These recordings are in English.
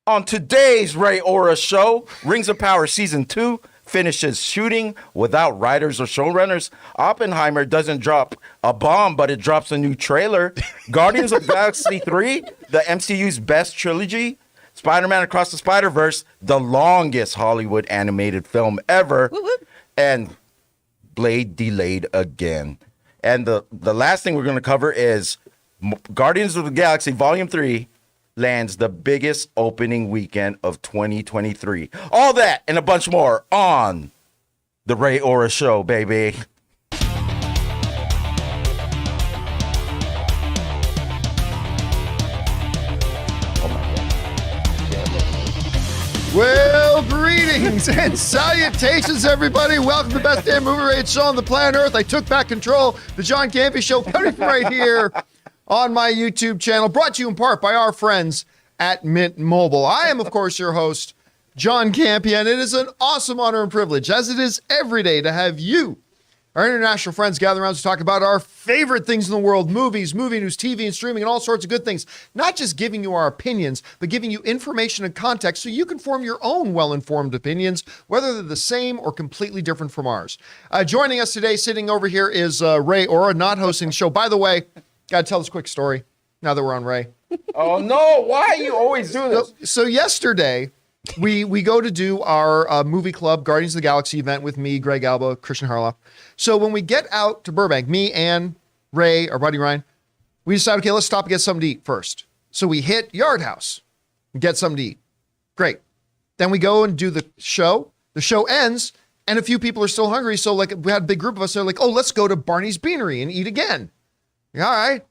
On today's Ray Aura show, Rings of Power Season 2 finishes shooting without writers or showrunners. Oppenheimer doesn't drop a bomb, but it drops a new trailer. Guardians of the Galaxy 3, the MCU's best trilogy. Spider-Man Across the SpiderVerse, the longest Hollywood animated film ever. Woo-woo. And Blade delayed again. And the last thing we're going to cover is Guardians of the Galaxy Volume 3 lands the biggest opening weekend of 2023. All that and a bunch more on the Ray Aura Show, baby. Well, greetings and salutations, everybody. Welcome to the best damn movie rated show on the planet Earth. I took back control. The John Campea Show, coming from right here on my YouTube channel, brought to you in part by our friends at Mint Mobile. I am, of course, your host, John Campea, and it is an awesome honor and privilege, as it is every day, to have you, our international friends, gather around to talk about our favorite things in the world: movies, movie news, TV, and streaming, and all sorts of good things. Not just giving you our opinions, but giving you information and context so you can form your own well-informed opinions, whether they're the same or completely different from ours. Joining us today, sitting over here, is Ray Aura, not hosting the show. By the way, got to tell this quick story now that we're on Ray. Oh, no. Why you always do this? So yesterday, we go to do our movie club Guardians of the Galaxy event with me, Greg Alba, Christian Harloff. So when we get out to Burbank, me and Ray, our buddy Ryan, we decide, okay, let's stop and get something to eat first. So we hit Yard House and get something to eat. Great. Then we go and do the show. The show ends, and a few people are still hungry. So like we had a big group of us. They're like, oh, let's go to Barney's Beanery and eat again. All right.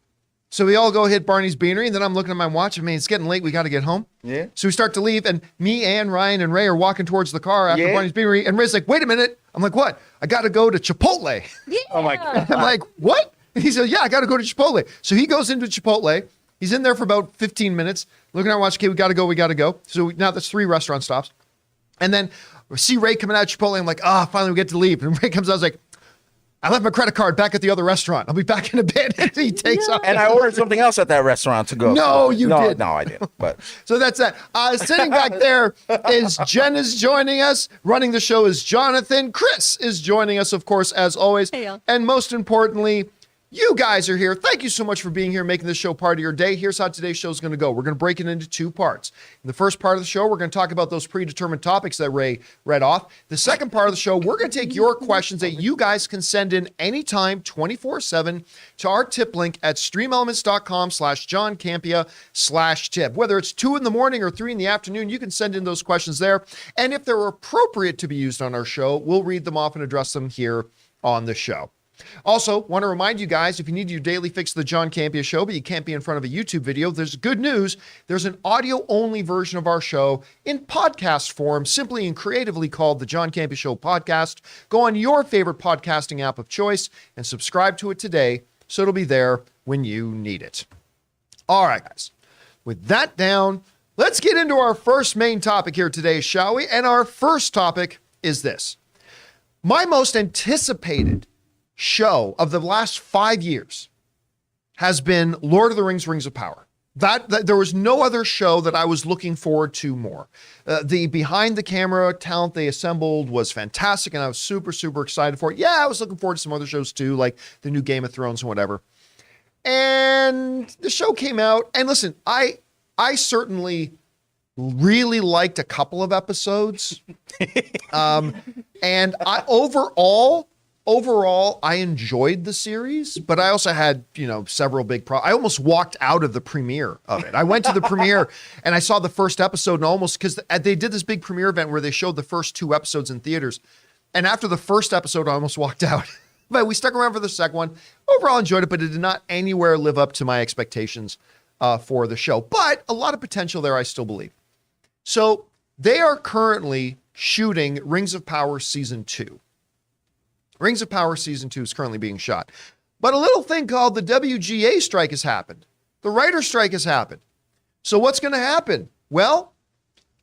So we all go hit Barney's Beanery, and then I'm looking at my watch. I mean, it's getting late. We got to get home. Yeah. So we start to leave, and me and Ryan and Ray are walking towards the car after Barney's Beanery, and Ray's like, wait a minute. I'm like, what? I got to go to Chipotle. Yeah. Oh, my God. I'm like, what? And he said, yeah, I got to go to Chipotle. So he goes into Chipotle. He's in there for about 15 minutes, looking at our watch. Okay, we got to go. So now that's 3 restaurant stops. And then we see Ray coming out of Chipotle. I'm like, finally we get to leave. And Ray comes out. I was like, I left my credit card back at the other restaurant. I'll be back in a bit. And he takes off. And I ordered something else at that restaurant to go. No, you didn't. No, I didn't. But So that's that. Sitting back there is Jen is joining us. Running the show is Jonathan. Chris is joining us, of course, as always. Hey, y'all. And most importantly, you guys are here. Thank you so much for being here, making this show part of your day. Here's how today's show is going to go. We're going to break it into 2 parts. In the first part of the show, we're going to talk about those predetermined topics that Ray read off. The second part of the show, we're going to take your questions that you guys can send in anytime, 24/7, to our tip link at streamelements.com/JohnCampea/tip. Whether it's 2 in the morning or 3 in the afternoon, you can send in those questions there. And if they're appropriate to be used on our show, we'll read them off and address them here on the show. Also, want to remind you guys, if you need your daily fix of the John Campea Show, but you can't be in front of a YouTube video, there's good news. There's an audio-only version of our show in podcast form, simply and creatively called the John Campea Show Podcast. Go on your favorite podcasting app of choice and subscribe to it today so it'll be there when you need it. All right, guys. With that down, let's get into our first main topic here today, shall we? And our first topic is this. My most anticipated show of the last 5 years has been Lord of the Rings, Rings of Power. That there was no other show that I was looking forward to more. The behind the camera talent they assembled was fantastic, and I was super, super excited for it. Yeah, I was looking forward to some other shows too, like the new Game of Thrones and whatever. And the show came out, and listen, I certainly really liked a couple of episodes. And Overall, I enjoyed the series, but I also had, several big problems. I almost walked out of the premiere of it. I went to the premiere and I saw the first episode, and because they did this big premiere event where they showed the first 2 episodes in theaters. And after the first episode, I almost walked out. But we stuck around for the second one. Overall, enjoyed it, but it did not anywhere live up to my expectations for the show. But a lot of potential there, I still believe. So they are currently shooting Rings of Power Season 2. Rings of Power Season 2 is currently being shot. But a little thing called the WGA strike has happened. The writer's strike has happened. So what's going to happen? Well,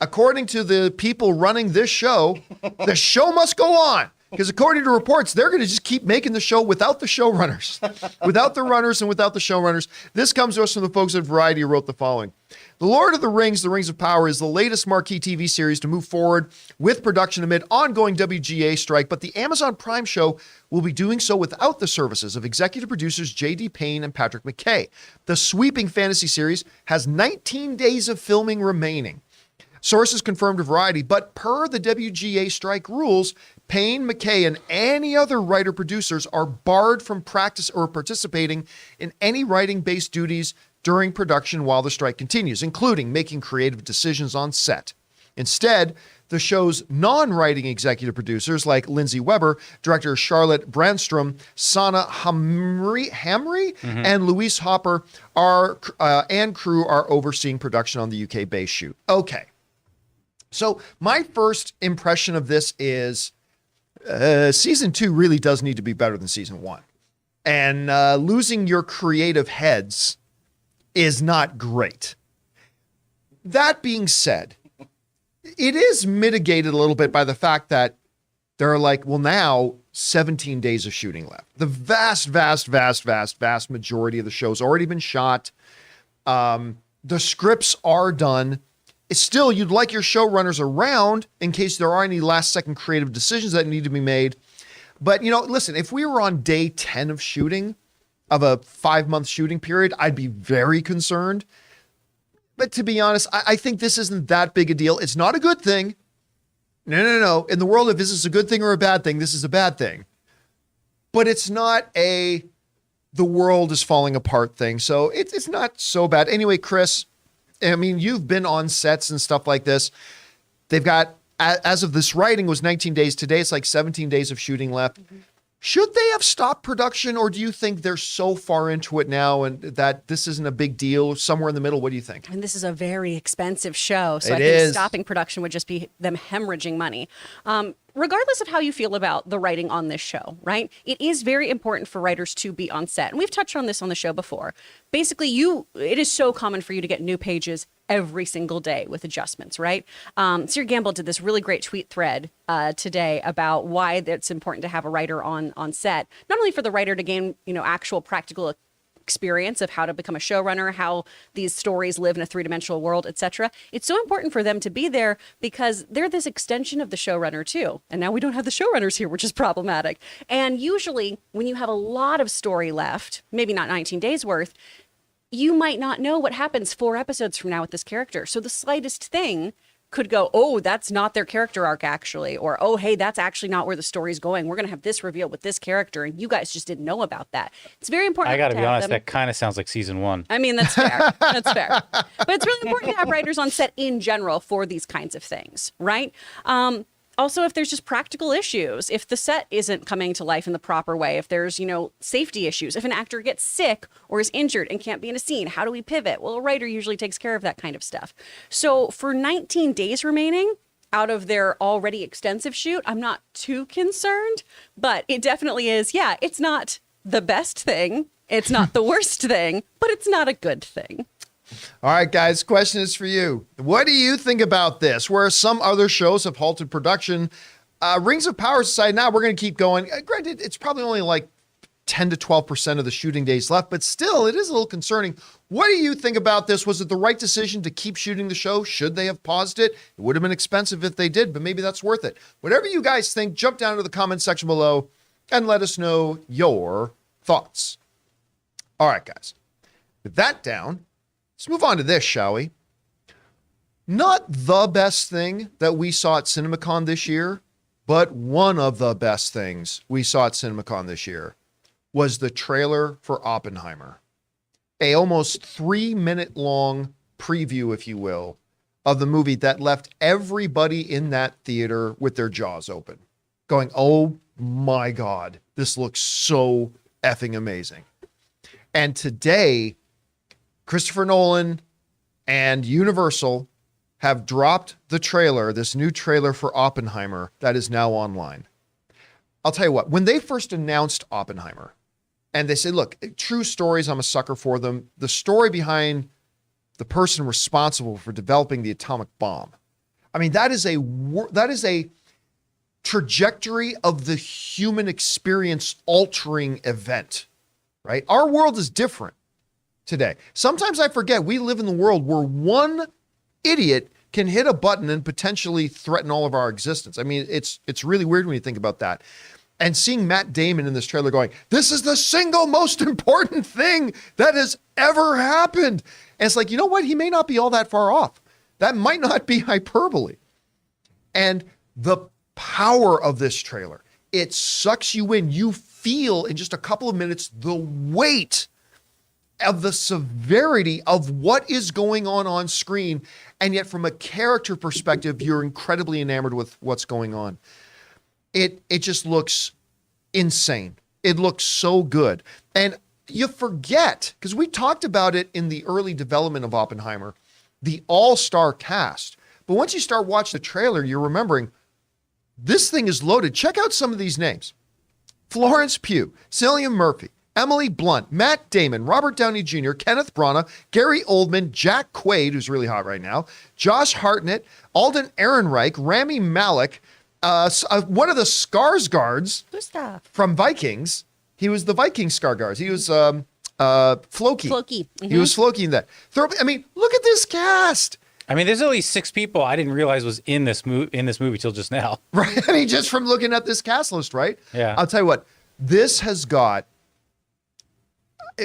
according to the people running this show, the show must go on. Because according to reports, they're going to just keep making the show without the showrunners, without the runners and without the showrunners. This comes to us from the folks at Variety who wrote the following. The Lord of the Rings of Power is the latest marquee TV series to move forward with production amid ongoing WGA strike, but the Amazon Prime show will be doing so without the services of executive producers J.D. Payne and Patrick McKay. The sweeping fantasy series has 19 days of filming remaining. Sources confirmed to Variety, but per the WGA strike rules, Payne, McKay, and any other writer-producers are barred from practice or participating in any writing-based duties during production while the strike continues, including making creative decisions on set. Instead, the show's non-writing executive producers like Lindsay Weber, director Charlotte Brandstrom, Sana Hamri, and Louise Hopper and crew are overseeing production on the UK-based shoot. Okay. So my first impression of this is season 2 really does need to be better than season 1. And losing your creative heads is not great. That being said, it is mitigated a little bit by the fact that there are now 17 days of shooting left. The vast majority of the show's already been shot. The scripts are done. Still, you'd like your showrunners around in case there are any last-second creative decisions that need to be made. But, listen, if we were on day 10 of shooting, of a 5-month shooting period, I'd be very concerned. But to be honest, I think this isn't that big a deal. It's not a good thing. No. In the world, if this is a good thing or a bad thing, this is a bad thing. But it's not the world is falling apart thing. So it's not so bad. Anyway, Chris, I mean, you've been on sets and stuff like this. They've got, as of this writing, was 19 days. Today, it's like 17 days of shooting left. Mm-hmm. Should they have stopped production, or do you think they're so far into it now and that this isn't a big deal? Somewhere in the middle, what do you think? And this is a very expensive show, so I think stopping production would just be them hemorrhaging money. Regardless of how you feel about the writing on this show, right? It is very important for writers to be on set. And we've touched on this on the show before. Basically, it is so common for you to get new pages every single day with adjustments, right? Sir Gamble did this really great tweet thread today about why it's important to have a writer on set, not only for the writer to gain, actual practical experience of how to become a showrunner, how these stories live in a three-dimensional world, etc. It's so important for them to be there because they're this extension of the showrunner too. And now we don't have the showrunners here, which is problematic. And usually when you have a lot of story left, maybe not 19 days worth, you might not know what happens 4 episodes from now with this character. So the slightest thing could go, oh, that's not their character arc actually, or oh, hey, that's actually not where the story's going. We're going to have this reveal with this character, and you guys just didn't know about that. It's very important. I got to be honest, that kind of sounds like season 1. I mean, that's fair. That's fair. But it's really important to have writers on set in general for these kinds of things, right? Also, if there's just practical issues, if the set isn't coming to life in the proper way, if there's, safety issues, if an actor gets sick or is injured and can't be in a scene, how do we pivot? Well, a writer usually takes care of that kind of stuff. So for 19 days remaining out of their already extensive shoot, I'm not too concerned, but it definitely is. Yeah, it's not the best thing. It's not the worst thing, but it's not a good thing. All right, guys, question is for you. What do you think about this? Where some other shows have halted production, Rings of Power aside, now we're going to keep going. Granted, it's probably only like 10 to 12% of the shooting days left, but still, it is a little concerning. What do you think about this? Was it the right decision to keep shooting the show? Should they have paused it? It would have been expensive if they did, but maybe that's worth it. Whatever you guys think, jump down to the comment section below and let us know your thoughts. All right, guys. With that down, let's move on to this, shall we? Not the best thing that we saw at CinemaCon this year, but one of the best things we saw at CinemaCon this year was the trailer for Oppenheimer. A almost 3-minute long preview, if you will, of the movie that left everybody in that theater with their jaws open, going, oh my God, this looks so effing amazing. And today, Christopher Nolan and Universal have dropped the trailer, this new trailer for Oppenheimer that is now online. I'll tell you what, when they first announced Oppenheimer, and they said, look, true stories, I'm a sucker for them. The story behind the person responsible for developing the atomic bomb. I mean, that is a trajectory of the human experience altering event, right? Our world is different today. Sometimes I forget we live in the world where one idiot can hit a button and potentially threaten all of our existence. I mean, it's really weird when you think about that. And seeing Matt Damon in this trailer going, this is the single most important thing that has ever happened. And it's like, you know what? He may not be all that far off. That might not be hyperbole. And the power of this trailer, it sucks you in. You feel in just a couple of minutes the weight of the severity of what is going on screen. And yet from a character perspective, you're incredibly enamored with what's going on. It just looks insane. It looks so good. And you forget, because we talked about it in the early development of Oppenheimer, the all-star cast. But once you start watching the trailer, you're remembering this thing is loaded. Check out some of these names. Florence Pugh, Cillian Murphy, Emily Blunt, Matt Damon, Robert Downey Jr., Kenneth Branagh, Gary Oldman, Jack Quaid, who's really hot right now, Josh Hartnett, Alden Ehrenreich, Rami Malek, one of the Skarsgårds from Vikings. He was the Viking Skarsgård. He was Floki. Floki. Mm-hmm. He was Floki in that. I mean, look at this cast. I mean, there's at least 6 people I didn't realize was in this movie till just now. Right. I mean, just from looking at this cast list, right? Yeah. I'll tell you what, this has got,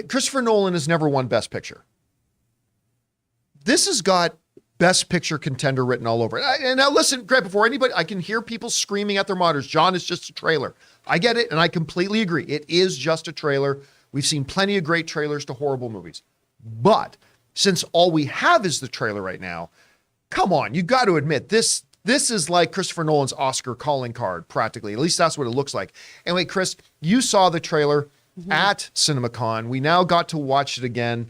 Christopher Nolan has never won Best Picture. This has got Best Picture contender written all over it. And now listen, Greg, before anybody, I can hear people screaming at their monitors, John, it's just a trailer. I get it, and I completely agree. It is just a trailer. We've seen plenty of great trailers to horrible movies. But since all we have is the trailer right now, come on, you got to admit, this is like Christopher Nolan's Oscar calling card, practically. At least that's what it looks like. Anyway, Chris, you saw the trailer at CinemaCon. We now got to watch it again.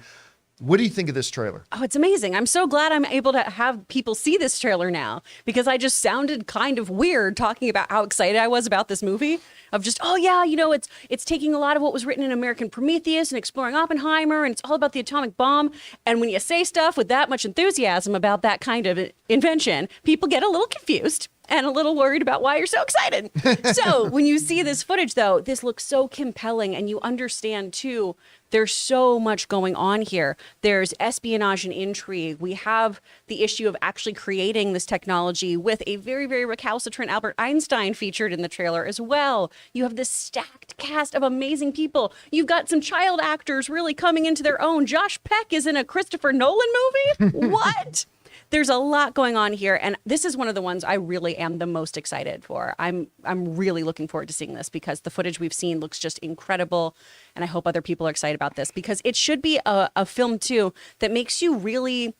What do you think of this trailer? Oh, it's amazing. I'm so glad I'm able to have people see this trailer now, because I just sounded kind of weird talking about how excited I was about this movie. Of just, oh yeah, you know, it's taking a lot of what was written in American Prometheus and exploring Oppenheimer, and it's all about the atomic bomb. And when you say stuff with that much enthusiasm about that kind of invention, people get a little confused and a little worried about why you're so excited. So when you see this footage, though, this looks so compelling, and you understand, too, there's so much going on here. There's espionage and intrigue. We have the issue of actually creating this technology with a very, very recalcitrant Albert Einstein featured in the trailer as well. You have this stacked cast of amazing people. You've got some child actors really coming into their own. Josh Peck is in a Christopher Nolan movie? What? There's a lot going on here, and this is one of the ones I really am the most excited for. I'm really looking forward to seeing this, because the footage we've seen looks just incredible, and I hope other people are excited about this, because it should be a film, too, that makes you really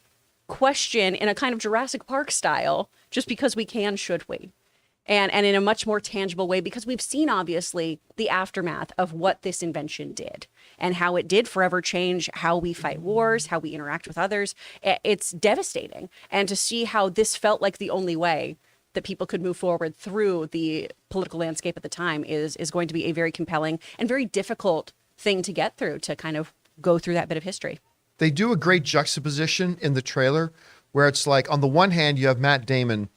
question in a kind of Jurassic Park style, just because we can, should we? And in a much more tangible way, because we've seen, obviously, the aftermath of what this invention did and how it did forever change how we fight wars, how we interact with others. It's devastating. And to see how this felt like the only way that people could move forward through the political landscape at the time is going to be a very compelling and very difficult thing to get through, to kind of go through that bit of history. They do a great juxtaposition in the trailer where it's like, on the one hand, you have Matt Damon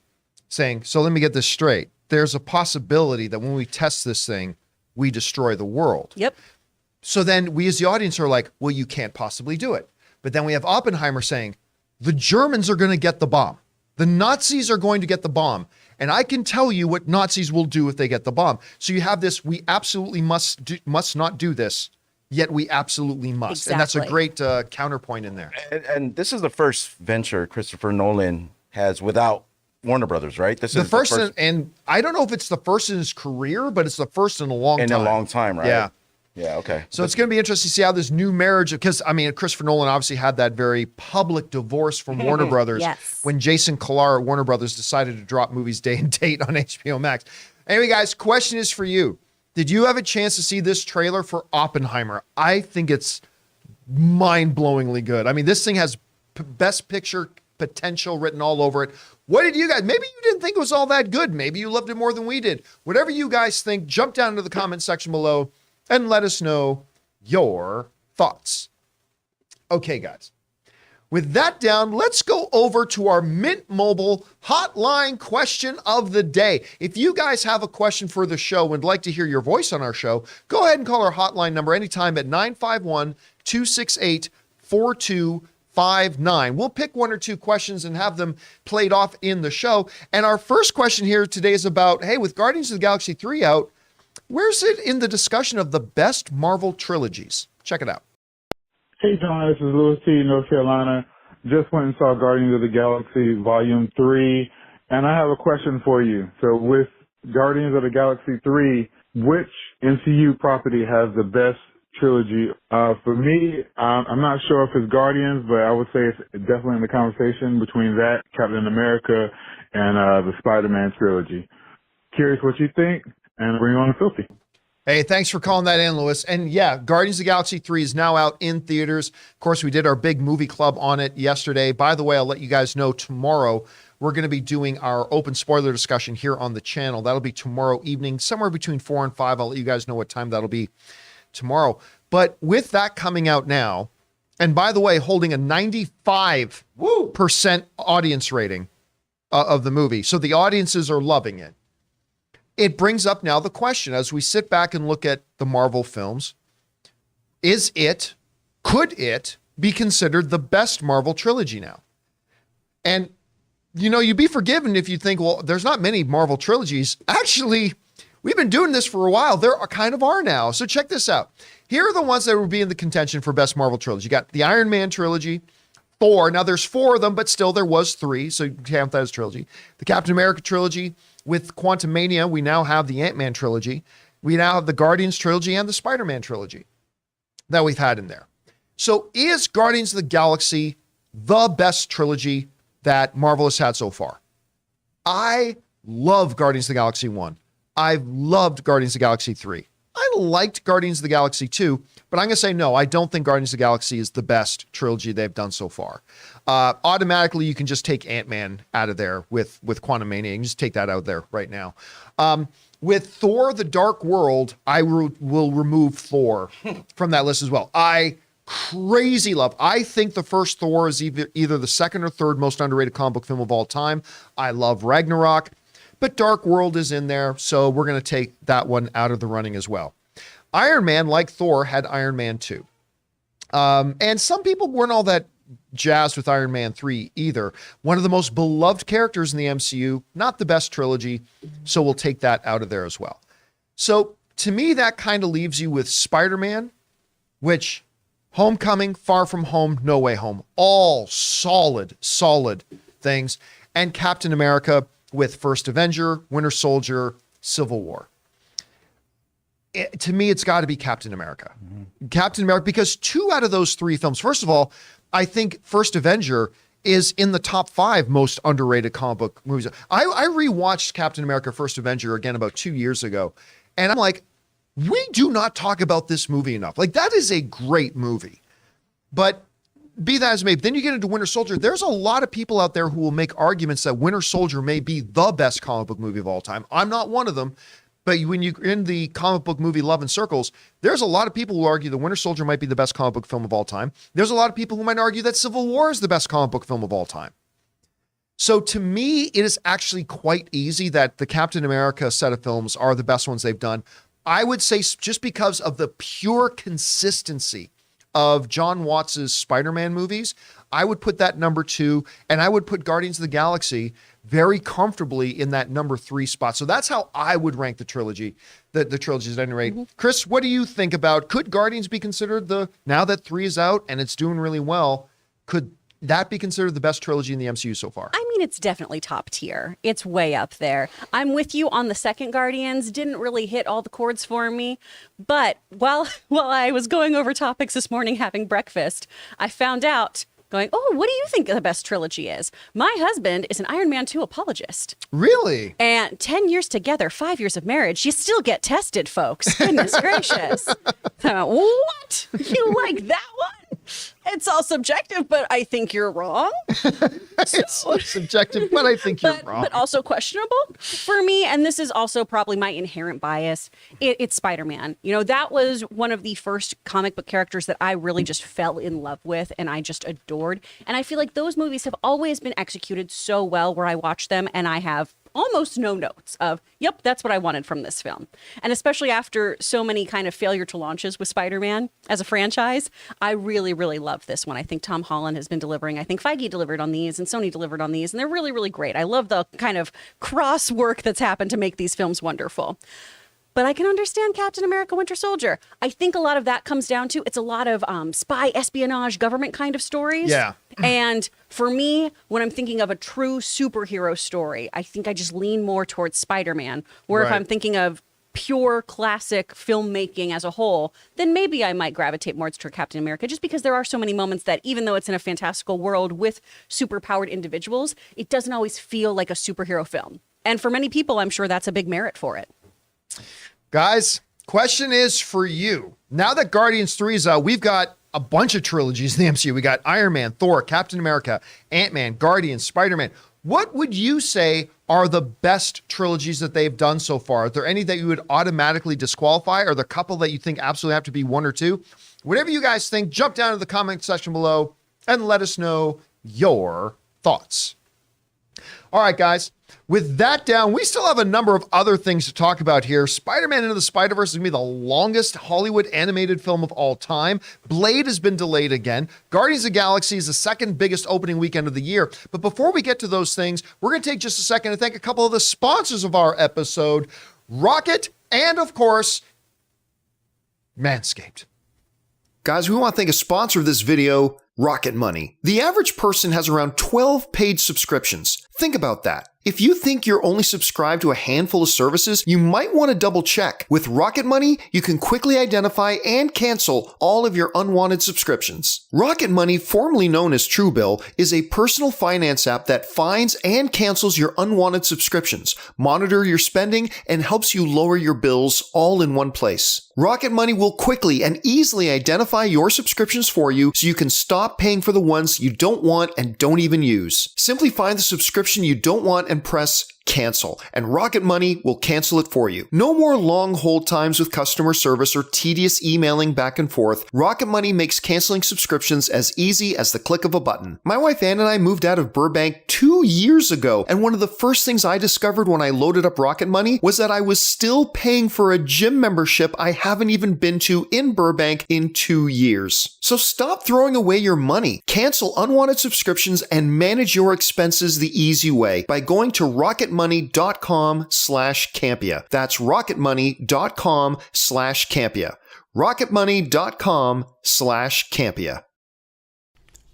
saying, so let me get this straight. There's a possibility that when we test this thing, we destroy the world. Yep. So then we as the audience are like, well, you can't possibly do it. But then we have Oppenheimer saying, the Germans are going to get the bomb. The Nazis are going to get the bomb. And I can tell you what Nazis will do if they get the bomb. So you have this, we absolutely must not do this, yet we absolutely must. Exactly. And that's a great counterpoint in there. And this is the first venture Christopher Nolan has without Warner Brothers, right? This the is first, and I don't know if it's the first in his career, but it's the first in a long time. In a long time, right? Yeah. Yeah, okay. So it's going to be interesting to see how this new marriage, because, I mean, Christopher Nolan obviously had that very public divorce from Warner Brothers Yes. when Jason Kilar at Warner Brothers decided to drop movies day and date on HBO Max. Anyway, guys, question is for you. Did you have a chance to see this trailer for Oppenheimer? I think it's mind-blowingly good. I mean, this thing has Best Picture potential written all over it. What did you guys, maybe you didn't think it was all that good. Maybe you loved it more than we did. Whatever you guys think, jump down into the comment section below and let us know your thoughts. Okay, guys, With that down, let's go over to our Mint Mobile hotline question of the day. If you guys have a question for the show and would like to hear your voice on our show, go ahead and call our hotline number anytime at 951-268-4259. We'll pick one or two questions and have them played off in the show. And our first question here today is about, hey, with Guardians of the Galaxy 3 out, where's it in the discussion of the best Marvel trilogies? Check it out. Hey, John, this is Louis T., North Carolina. Just went and saw Guardians of the Galaxy Volume 3, and I have a question for you. So with Guardians of the Galaxy 3, which MCU property has the best trilogy? For me, I'm not sure if it's Guardians, but I would say it's definitely in the conversation between that, Captain America, and the SpiderMan trilogy. Curious what you think, and bring on the filthy. Hey, thanks for calling that in, Louis. And yeah, Guardians of the Galaxy 3 is now out in theaters. Of course, we did our big movie club on it yesterday. By the way, I'll let you guys know tomorrow we're going to be doing our open spoiler discussion here on the channel. That'll be tomorrow evening, somewhere between 4 and 5. I'll let you guys know what time that'll be tomorrow. But with that coming out now, and by the way, holding a 95% audience rating of the movie. So the audiences are loving it. It brings up now the question, as we sit back and look at the Marvel films, could it be considered the best Marvel trilogy now? And, you know, you'd be forgiven if you think, well, there's not many Marvel trilogies. Actually, we've been doing this for a while. There kind of are now. So check this out. Here are the ones that would be in the contention for best Marvel trilogy. You got the Iron Man trilogy, Thor. Now there's 4 of them, but still there was 3. So you count that as trilogy. The Captain America trilogy. With Quantumania, we now have the AntMan trilogy. We now have the Guardians trilogy and the Spider-Man trilogy that we've had in there. So is Guardians of the Galaxy the best trilogy that Marvel has had so far? I love Guardians of the Galaxy 1. I've loved Guardians of the Galaxy 3. I liked Guardians of the Galaxy 2, but I'm going to say no, I don't think Guardians of the Galaxy is the best trilogy they've done so far. Automatically, you can just take Ant-Man out of there with Quantumania. You can just take that out there right now. With Thor, The Dark World, I will remove Thor from that list as well. I crazy love. I think the first Thor is either the second or third most underrated comic book film of all time. I love Ragnarok. But Dark World is in there, so we're going to take that one out of the running as well. Iron Man, like Thor, had Iron Man 2. And some people weren't all that jazzed with Iron Man 3 either. One of the most beloved characters in the MCU, not the best trilogy, so we'll take that out of there as well. So to me, that kind of leaves you with Spider-Man, which Homecoming, Far From Home, No Way Home, all solid things, and Captain America, with First Avenger, Winter Soldier, Civil War. To me, it's got to be Captain America. Mm-hmm. Captain America, because 2 out of those 3 films, first of all, I think First Avenger is in the top 5 most underrated comic book movies. I rewatched Captain America First Avenger again about 2 years ago, and I'm like, we do not talk about this movie enough. Like, that is a great movie. But be that as it may, then you get into Winter Soldier. There's a lot of people out there who will make arguments that Winter Soldier may be the best comic book movie of all time. I'm not one of them, but when you're in the comic book movie love and circles, there's a lot of people who argue that Winter Soldier might be the best comic book film of all time. There's a lot of people who might argue that Civil War is the best comic book film of all time. So to me, it is actually quite easy that the Captain America set of films are the best ones they've done. I would say just because of the pure consistency of John Watts' Spider-Man movies, I would put that number 2, and I would put Guardians of the Galaxy very comfortably in that number 3 spot. So that's how I would rank the trilogy, the trilogies at any rate. Mm-hmm. Chris, what do you think about, could Guardians be considered now that 3 is out and it's doing really well, could that be considered the best trilogy in the MCU so far? I mean, it's definitely top tier. It's way up there. I'm with you on the second Guardians. Didn't really hit all the chords for me. But while I was going over topics this morning having breakfast, I found out going, oh, what do you think the best trilogy is? My husband is an Iron Man 2 apologist. Really? And 10 years together, 5 years of marriage, you still get tested, folks. Goodness gracious. What? You like that one? It's all subjective, but I think you're wrong. It's subjective, but I think you're wrong. But also questionable for me. And this is also probably my inherent bias. It's Spider-Man. You know, that was one of the first comic book characters that I really just fell in love with and I just adored. And I feel like those movies have always been executed so well where I watch them and I have almost no notes of, yep, that's what I wanted from this film. And especially after so many kind of failure to launches with Spider-Man as a franchise, I really, really love this one. I think Tom Holland has been delivering. I think Feige delivered on these and Sony delivered on these, and they're really, really great. I love the kind of cross work that's happened to make these films wonderful. But I can understand Captain America Winter Soldier. I think a lot of that comes down to it's a lot of spy, espionage, government kind of stories. Yeah. And for me, when I'm thinking of a true superhero story, I think I just lean more towards Spider-Man. Where if Right. I'm thinking of pure classic filmmaking as a whole, then maybe I might gravitate more to Captain America, just because there are so many moments that even though it's in a fantastical world with superpowered individuals, it doesn't always feel like a superhero film. And for many people, I'm sure that's a big merit for it. Guys, question is for you. Now that Guardians 3 is out, we've got a bunch of trilogies in the MCU. We got Iron Man, Thor, Captain America, Ant-Man, Guardians, Spider-Man. What would you say are the best trilogies that they've done so far? Are there any that you would automatically disqualify? Are there a couple that you think absolutely have to be one or two? Whatever you guys think, jump down to the comment section below and let us know your thoughts. All right, guys. With that down, we still have a number of other things to talk about here. Spider-Man Into the Spider-Verse is going to be the longest Hollywood animated film of all time. Blade has been delayed again. Guardians of the Galaxy is the second biggest opening weekend of the year. But before we get to those things, we're going to take just a second to thank a couple of the sponsors of our episode, Rocket and, of course, Manscaped. Guys, we want to thank a sponsor of this video, Rocket Money. The average person has around 12 paid subscriptions. Think about that. If you think you're only subscribed to a handful of services, you might want to double check. With Rocket Money, you can quickly identify and cancel all of your unwanted subscriptions. Rocket Money, formerly known as Truebill, is a personal finance app that finds and cancels your unwanted subscriptions, monitor your spending, and helps you lower your bills all in one place. Rocket Money will quickly and easily identify your subscriptions for you so you can stop paying for the ones you don't want and don't even use. Simply find the subscription you don't want and press cancel, and Rocket Money will cancel it for you. No more long hold times with customer service or tedious emailing back and forth. Rocket Money makes canceling subscriptions as easy as the click of a button. My wife Ann and I moved out of Burbank 2 years ago, and one of the first things I discovered when I loaded up Rocket Money was that I was still paying for a gym membership I haven't even been to in Burbank in 2 years. So stop throwing away your money. Cancel unwanted subscriptions and manage your expenses the easy way by going to rocketmoney.com/Campea. That's rocketmoney.com/Campea. rocketmoney.com/Campea.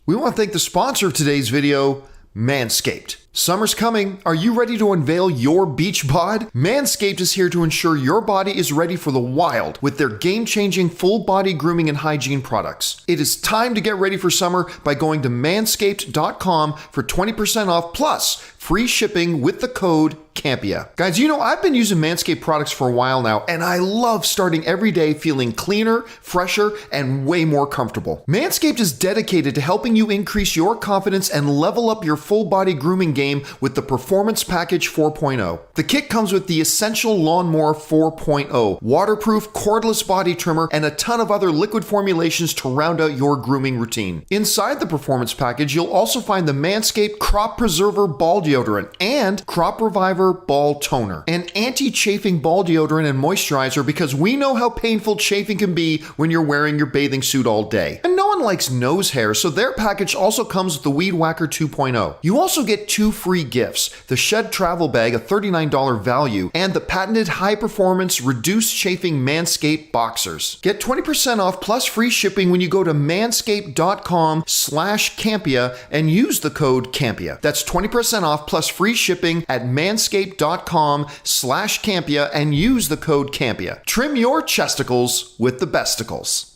We want to thank the sponsor of today's video, Manscaped. Summer's coming. Are you ready to unveil your beach bod? Manscaped is here to ensure your body is ready for the wild with their game-changing full body grooming and hygiene products. It is time to get ready for summer by going to manscaped.com for 20% off plus free shipping with the code Campea. Guys, you know, I've been using Manscaped products for a while now, and I love starting every day feeling cleaner, fresher, and way more comfortable. Manscaped is dedicated to helping you increase your confidence and level up your full body grooming game with the Performance Package 4.0. The kit comes with the Essential Lawnmower 4.0, waterproof cordless body trimmer, and a ton of other liquid formulations to round out your grooming routine. Inside the Performance Package, you'll also find the Manscaped Crop Preserver Ball Deodorant and Crop Reviver Ball Toner, an anti-chafing ball deodorant and moisturizer, because we know how painful chafing can be when you're wearing your bathing suit all day. And no one likes nose hair, so their package also comes with the Weed Whacker 2.0. You also get 2 free gifts: the Shed Travel Bag, a $39 value, and the patented high-performance reduced chafing Manscaped Boxers. Get 20% off plus free shipping when you go to manscaped.com/Campea and use the code Campea. That's 20% off plus free shipping at manscaped.com/Campea and use the code Campea. Trim your chesticles with the besticles.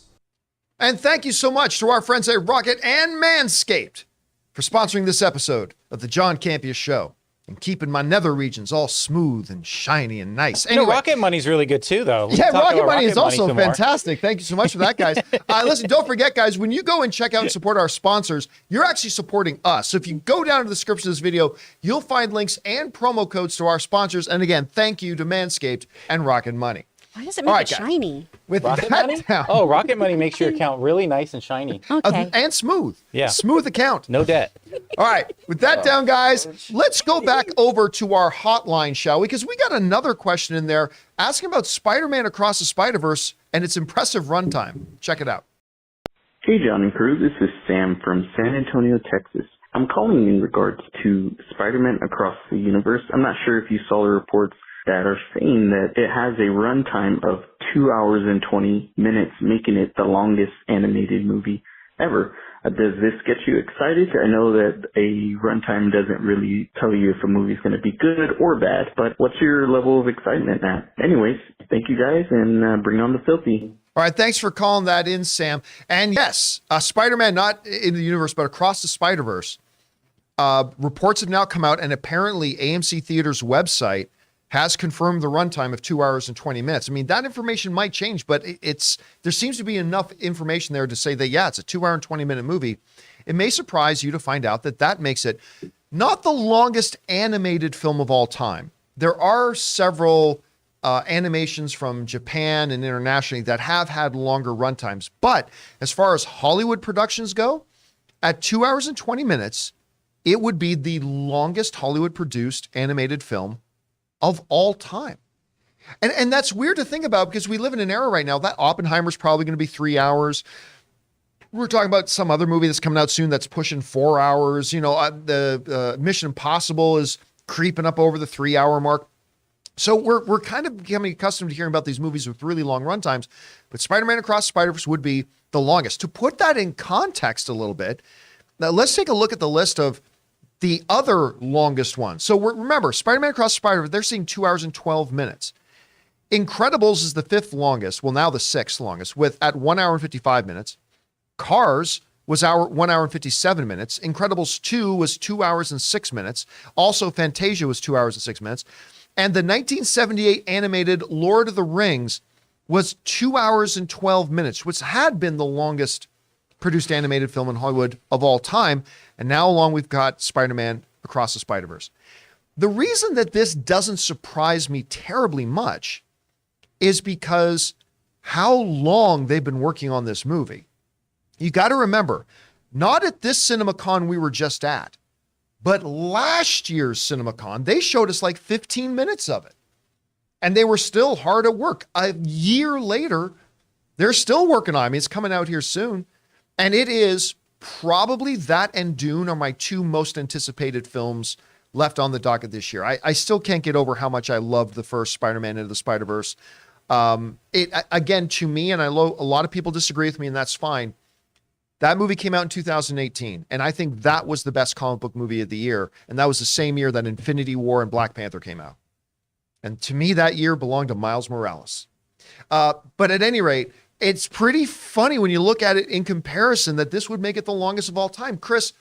And thank you so much to our friends at Rocket and Manscaped for sponsoring this episode of the John Campea Show. and keeping my nether regions all smooth and shiny and nice. You know, Rocket Money's really good too, though. Yeah, Rocket Money is also some more. fantastic. Thank you so much for that, guys. Listen, don't forget, guys, when you go and check out and support our sponsors, you're actually supporting us. So if you go down to the description of this video, you'll find links and promo codes to our sponsors. And again, thank you to Manscaped and Rocket Money. Why does it make it shiny? With Rocket that Money? down, Oh, Rocket Money makes your account really nice and shiny. Okay. and smooth. Yeah. Smooth account. No debt. All right. With that down, guys, let's go back over to our hotline, shall we? Because we got another question in there asking about Spider-Man Across the Spider-Verse and its impressive runtime. Check it out. Hey, John and crew. This is Sam from San Antonio, Texas. I'm calling in regards to Spider-Man Across the Universe. I'm not sure if you saw the reports that are saying that it has a runtime of 2 hours and 20 minutes, making it the longest animated movie ever. Does this get you excited? I know that a runtime doesn't really tell you if a movie's going to be good or bad, but what's your level of excitement at? Anyways, thank you guys, and bring on the filthy. All right, thanks for calling that in, Sam. And yes, Spider-Man, not in the universe, but Across the Spider-Verse, reports have now come out, and apparently AMC Theaters' website has confirmed the runtime of 2 hours and 20 minutes. I mean, that information might change, but there seems to be enough information there to say that, yeah, it's a 2 hour and 20 minute movie. It may surprise you to find out that makes it not the longest animated film of all time. There are several animations from Japan and internationally that have had longer runtimes. But as far as Hollywood productions go, at 2 hours and 20 minutes, it would be the longest Hollywood produced animated film of all time. And that's weird to think about because we live in an era right now that Oppenheimer's probably going to be 3 hours. We're talking about some other movie that's coming out soon that's pushing 4 hours. You know, the Mission Impossible is creeping up over the 3 hour mark. So we're kind of becoming accustomed to hearing about these movies with really long runtimes, but Spider-Man Across the Spider-Verse would be the longest. To put that in context a little bit, now let's take a look at the list of the other longest one. So remember, Spider-Man Across the Spider-Verse, they're seeing 2 hours and 12 minutes. Incredibles is the fifth longest, well, now the sixth longest, at 1 hour and 55 minutes. Cars was 1 hour and 57 minutes. Incredibles 2 was 2 hours and 6 minutes. Also, Fantasia was 2 hours and 6 minutes. And the 1978 animated Lord of the Rings was 2 hours and 12 minutes, which had been the longest produced animated film in Hollywood of all time. And now along we've got Spider-Man Across the Spider-Verse. The reason that this doesn't surprise me terribly much is because how long they've been working on this movie. You got to remember, not at this CinemaCon we were just at, but last year's CinemaCon, they showed us like 15 minutes of it. And they were still hard at work. A year later, they're still working on it. I mean, it's coming out here soon. And it is probably that and Dune are my two most anticipated films left on the docket this year. I still can't get over how much I loved the first Spider-Man Into the Spider-Verse. Again, to me, and I know a lot of people disagree with me, and that's fine. That movie came out in 2018, and I think that was the best comic book movie of the year. And that was the same year that Infinity War and Black Panther came out. And to me, that year belonged to Miles Morales. But at any rate, it's pretty funny when you look at it in comparison that this would make it the longest of all time. Chris,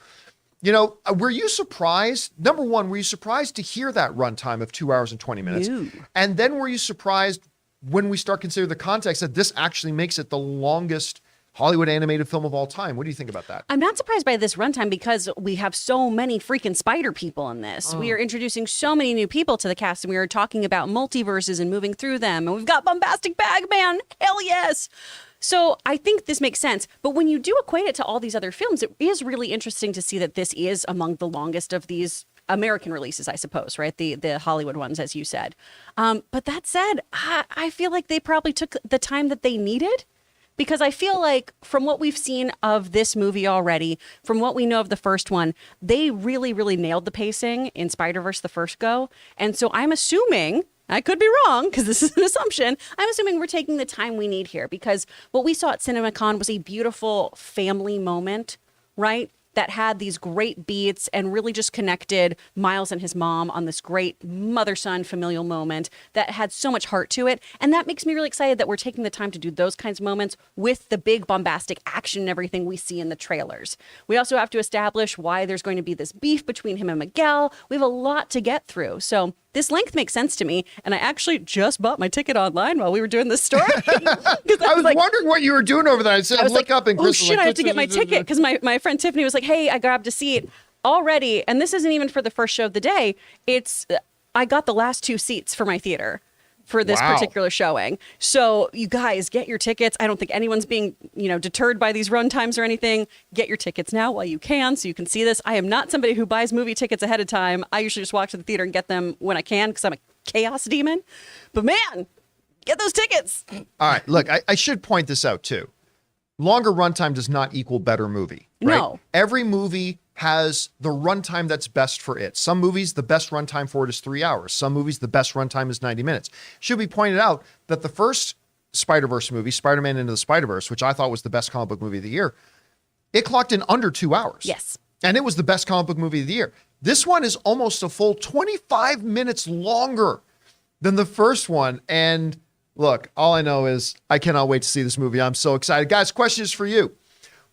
you know, were you surprised? Number one, were you surprised to hear that runtime of 2 hours and 20 minutes? No. And then were you surprised when we start considering the context that this actually makes it the longest Hollywood animated film of all time? What do you think about that? I'm not surprised by this runtime because we have so many freaking spider people in this. We are introducing so many new people to the cast, and we are talking about multiverses and moving through them. And we've got Bombastic Bagman. Hell yes. So I think this makes sense. But when you do equate it to all these other films, it is really interesting to see that this is among the longest of these American releases, I suppose, right? The Hollywood ones, as you said. But that said, I feel like they probably took the time that they needed. Because I feel like from what we've seen of this movie already, from what we know of the first one, they really, really nailed the pacing in Spider-Verse the first go. And so I'm assuming, I could be wrong because this is an assumption, I'm assuming we're taking the time we need here because what we saw at CinemaCon was a beautiful family moment, right? that had these great beats and really just connected Miles and his mom on this great mother-son familial moment that had so much heart to it. And that makes me really excited that we're taking the time to do those kinds of moments with the big bombastic action and everything we see in the trailers. We also have to establish why there's going to be this beef between him and Miguel. We have a lot to get through. So this length makes sense to me. And I actually just bought my ticket online while we were doing this story. I was like, wondering what you were doing over there. I said, look up and Chris oh shit, I have to get my ticket. Because my friend Tiffany was like, hey, I grabbed a seat already. And this isn't even for the first show of the day. I got the last 2 seats for my theater for this particular showing. So you guys get your tickets. I don't think anyone's being, deterred by these run times or anything. Get your tickets now while you can so you can see this. I am not somebody who buys movie tickets ahead of time. I usually just walk to the theater and get them when I can because I'm a chaos demon. But man, get those tickets. All right, look, I should point this out too. Longer runtime does not equal better movie. Right? No. Every movie has the runtime that's best for it. Some movies, the best runtime for it is 3 hours. Some movies, the best runtime is 90 minutes. Should be pointed out that the first Spider-Verse movie, Spider-Man Into the Spider-Verse, which I thought was the best comic book movie of the year, it clocked in under 2 hours. Yes. And it was the best comic book movie of the year. This one is almost a full 25 minutes longer than the first one. And look, all I know is I cannot wait to see this movie. I'm so excited. Guys, question is for you.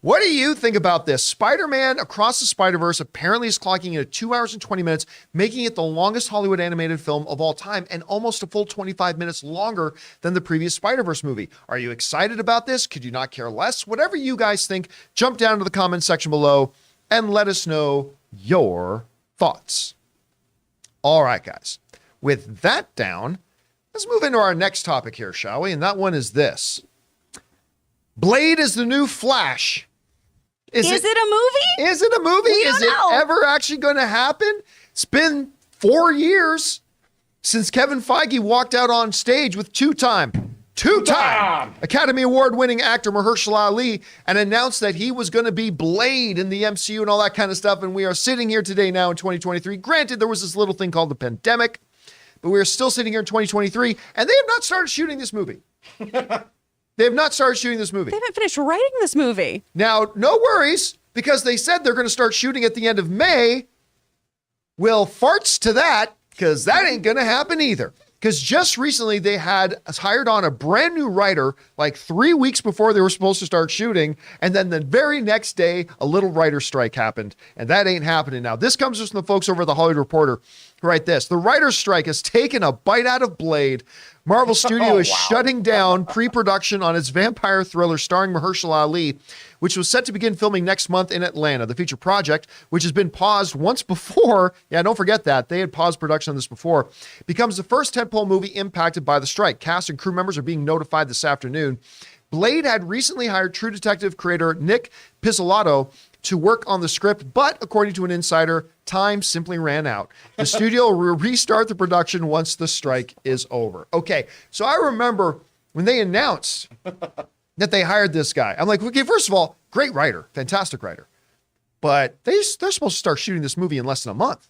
What do you think about this? Spider-Man Across the Spider-Verse apparently is clocking in at 2 hours and 20 minutes, making it the longest Hollywood animated film of all time and almost a full 25 minutes longer than the previous Spider-Verse movie. Are you excited about this? Could you not care less? Whatever you guys think, jump down to the comment section below and let us know your thoughts. All right, guys. With that down, let's move into our next topic here, shall we? And that one is this. Blade is the new Flash. Is it a movie? Is it a movie? Is it ever actually going to happen? It's been 4 years since Kevin Feige walked out on stage with two-time Academy Award-winning actor Mahershala Ali and announced that he was going to be Blade in the MCU and all that kind of stuff. And we are sitting here today now in 2023. Granted, there was this little thing called the pandemic, but we are still sitting here in 2023, and they have not started shooting this movie. They have not started shooting this movie. They haven't finished writing this movie. Now, no worries, because they said they're going to start shooting at the end of May. Well, farts to that, because that ain't going to happen either. Because just recently they had hired on a brand new writer like 3 weeks before they were supposed to start shooting. And then the very next day, a little writer strike happened. And that ain't happening now. This comes from the folks over at the Hollywood Reporter who write this. The writer's strike has taken a bite out of Blade. Marvel Studio is shutting down pre-production on its vampire thriller starring Mahershala Ali, which was set to begin filming next month in Atlanta. The feature project, which has been paused once before, don't forget that, they had paused production on this before, becomes the first tentpole movie impacted by the strike. Cast and crew members are being notified this afternoon. Blade had recently hired True Detective creator Nick Pizzolatto to work on the script, but according to an insider, time simply ran out. The studio will restart the production once the strike is over. Okay, so I remember when they announced that they hired this guy. I'm like, okay, first of all, great writer, fantastic writer. But they're supposed to start shooting this movie in less than a month.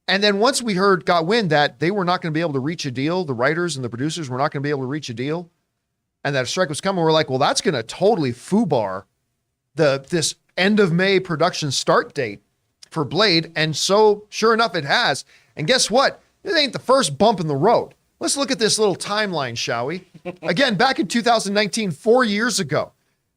And then once we got wind that they were not going to be able to reach a deal, the writers and the producers were not going to be able to reach a deal, and that a strike was coming, we're like, well, that's going to totally foobar this end of May production start date for Blade. And so sure enough, it has. And guess what? It ain't the first bump in the road. Let's look at this little timeline, shall we? Again, back in 2019, 4 years ago,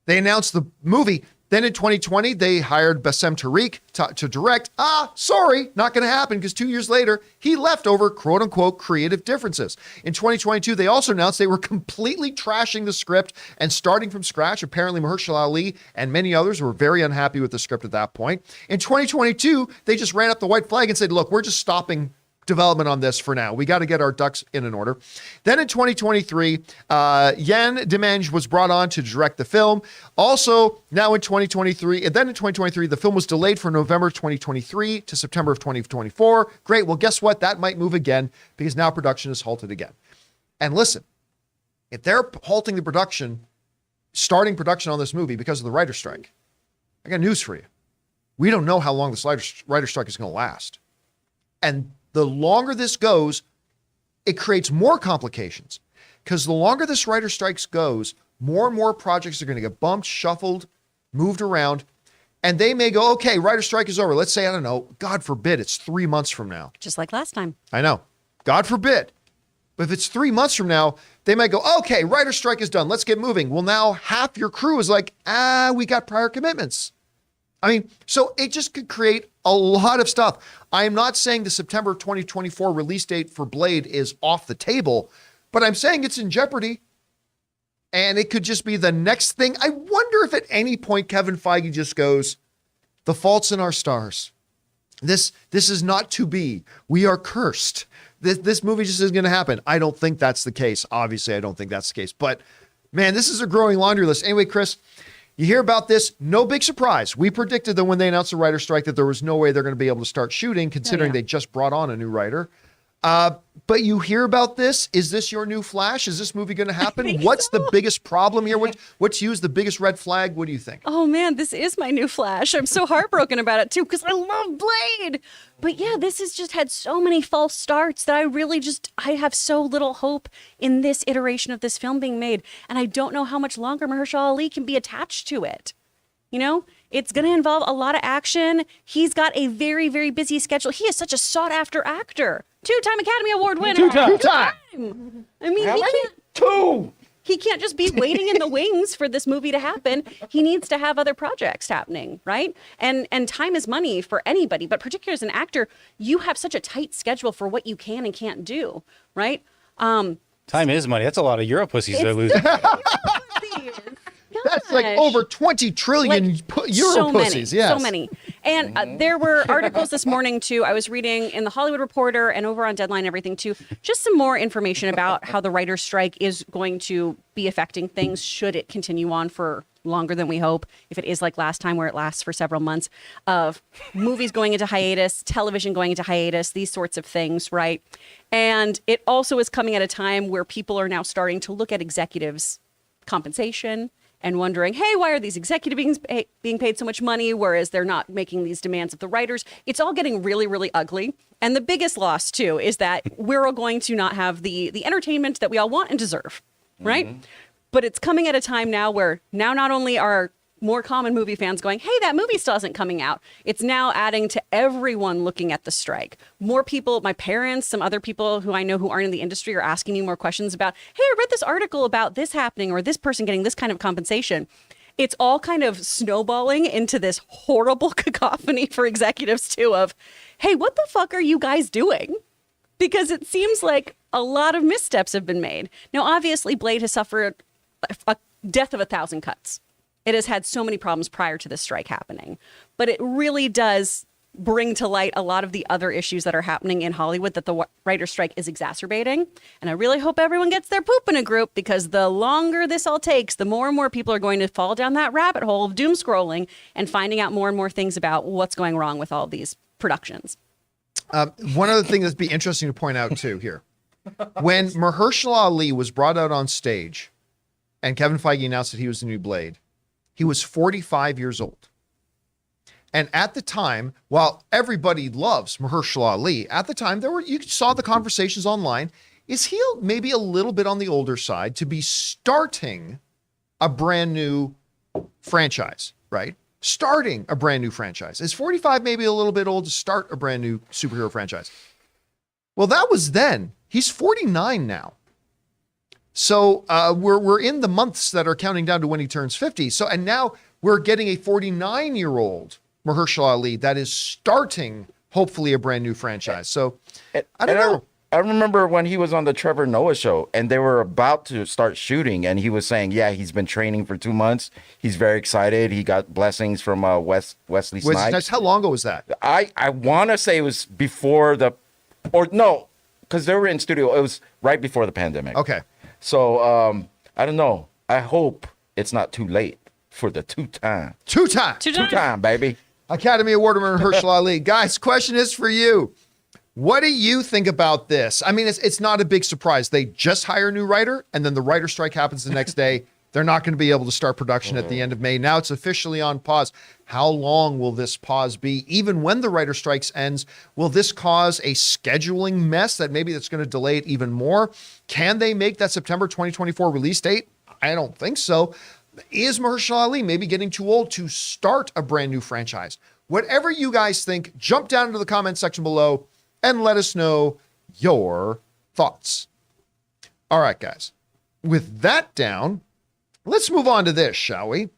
they announced the movie. Then in 2020, they hired Bassem Tariq to direct. Sorry, not going to happen because 2 years later, he left over quote unquote creative differences. In 2022, they also announced they were completely trashing the script and starting from scratch. Apparently, Mahershala Ali and many others were very unhappy with the script at that point. In 2022, they just ran up the white flag and said, look, we're just stopping development on this for now. We got to get our ducks in an order. Then in 2023, Yann Demange was brought on to direct the film. Also, now in 2023, and then in 2023, the film was delayed from November 2023 to September of 2024. Great. Well, guess what? That might move again because now production is halted again. And listen, if they're halting the production, starting production on this movie because of the writer's strike, I got news for you. We don't know how long this writer's strike is going to last. And the longer this goes, it creates more complications because the longer this writer strikes goes, more and more projects are going to get bumped, shuffled, moved around. And they may go, okay, writer's strike is over. Let's say, I don't know, God forbid, it's 3 months from now. Just like last time. I know. God forbid. But if it's 3 months from now, they might go, okay, writer's strike is done. Let's get moving. Well, now half your crew is like, we got prior commitments. I mean, so it just could create a lot of stuff. I am not saying the September 2024 release date for Blade is off the table, but I'm saying it's in jeopardy. And it could just be the next thing. I wonder if at any point Kevin Feige just goes, the fault's in our stars. This is not to be. We are cursed. This movie just isn't going to happen. I don't think that's the case. Obviously, I don't think that's the case. But, man, this is a growing laundry list. Anyway, Chris, you hear about this. No big surprise. We predicted that when they announced the writer's strike that there was no way they're going to be able to start shooting, considering they just brought on a new writer. But you hear about this. Is this your new Flash? Is this movie going to happen? What's the biggest problem here? What's used the biggest red flag? What do you think? Oh, man, this is my new Flash. I'm so heartbroken about it, too, because I love Blade. But yeah, this has just had so many false starts that I have so little hope in this iteration of this film being made. And I don't know how much longer Mahershala Ali can be attached to it. You know, it's going to involve a lot of action. He's got a very, very busy schedule. He is such a sought-after actor. Two-time Academy Award winner. Two-time. I mean, he can't just be waiting in the wings for this movie to happen. He needs to have other projects happening, right? And time is money for anybody, but particularly as an actor, you have such a tight schedule for what you can and can't do, right? Time is money. That's a lot of Euro pussies they're losing. That's like over 20 trillion euro pussies. Yes. So many. And there were articles this morning, too. I was reading in the Hollywood Reporter and over on Deadline and everything, too. Just some more information about how the writer's strike is going to be affecting things should it continue on for longer than we hope. If it is like last time where it lasts for several months, of movies going into hiatus, television going into hiatus, these sorts of things, right? And it also is coming at a time where people are now starting to look at executives' compensation and wondering, hey, why are these executives being paid so much money, whereas they're not making these demands of the writers? It's all getting really, really ugly. And the biggest loss, too, is that we're all going to not have the entertainment that we all want and deserve, right? Mm-hmm. But it's coming at a time now where now not only are more common movie fans going, hey, that movie still isn't coming out. It's now adding to everyone looking at the strike. More people, my parents, some other people who I know who aren't in the industry are asking me more questions about, hey, I read this article about this happening or this person getting this kind of compensation. It's all kind of snowballing into this horrible cacophony for executives too of, hey, what the fuck are you guys doing? Because it seems like a lot of missteps have been made. Now, obviously, Blade has suffered a death of 1,000 cuts. It has had so many problems prior to this strike happening, but it really does bring to light a lot of the other issues that are happening in Hollywood that the writer's strike is exacerbating. And I really hope everyone gets their poop in a group, because the longer this all takes, the more and more people are going to fall down that rabbit hole of doom scrolling and finding out more and more things about what's going wrong with all these productions. One other thing that'd be interesting to point out too here, when Mahershala Ali was brought out on stage and Kevin Feige announced that he was the new Blade, he was 45 years old. And at the time, while everybody loves Mahershala Ali, at the time you saw the conversations online. Is he maybe a little bit on the older side to be starting a brand new franchise, right? Starting a brand new franchise. Is 45 maybe a little bit old to start a brand new superhero franchise? Well, that was then. He's 49 now. So we're in the months that are counting down to when he turns 50. So, and now we're getting a 49-year-old Mahershala Ali that is starting, hopefully, a brand new franchise. So I don't know. I remember when he was on the Trevor Noah show and they were about to start shooting, and he was saying, yeah, he's been training for 2 months. He's very excited. He got blessings from Wesley Snipes. How long ago was that? I want to say it was before because they were in studio. It was right before the pandemic. Okay. So I don't know. I hope it's not too late for the two-time, baby. Academy Award winner Mahershala Ali. Guys, question is for you. What do you think about this? I mean, it's not a big surprise. They just hire a new writer, and then the writer strike happens the next day. They're not going to be able to start production at the end of May. Now it's officially on pause. How long will this pause be? Even when the writer strikes ends, will this cause a scheduling mess that's going to delay it even more? Can they make that September 2024 release date? I don't think so. Is Mahershala Ali maybe getting too old to start a brand new franchise? Whatever you guys think, jump down into the comment section below and let us know your thoughts. All right, guys. With that down, let's move on to this, shall we?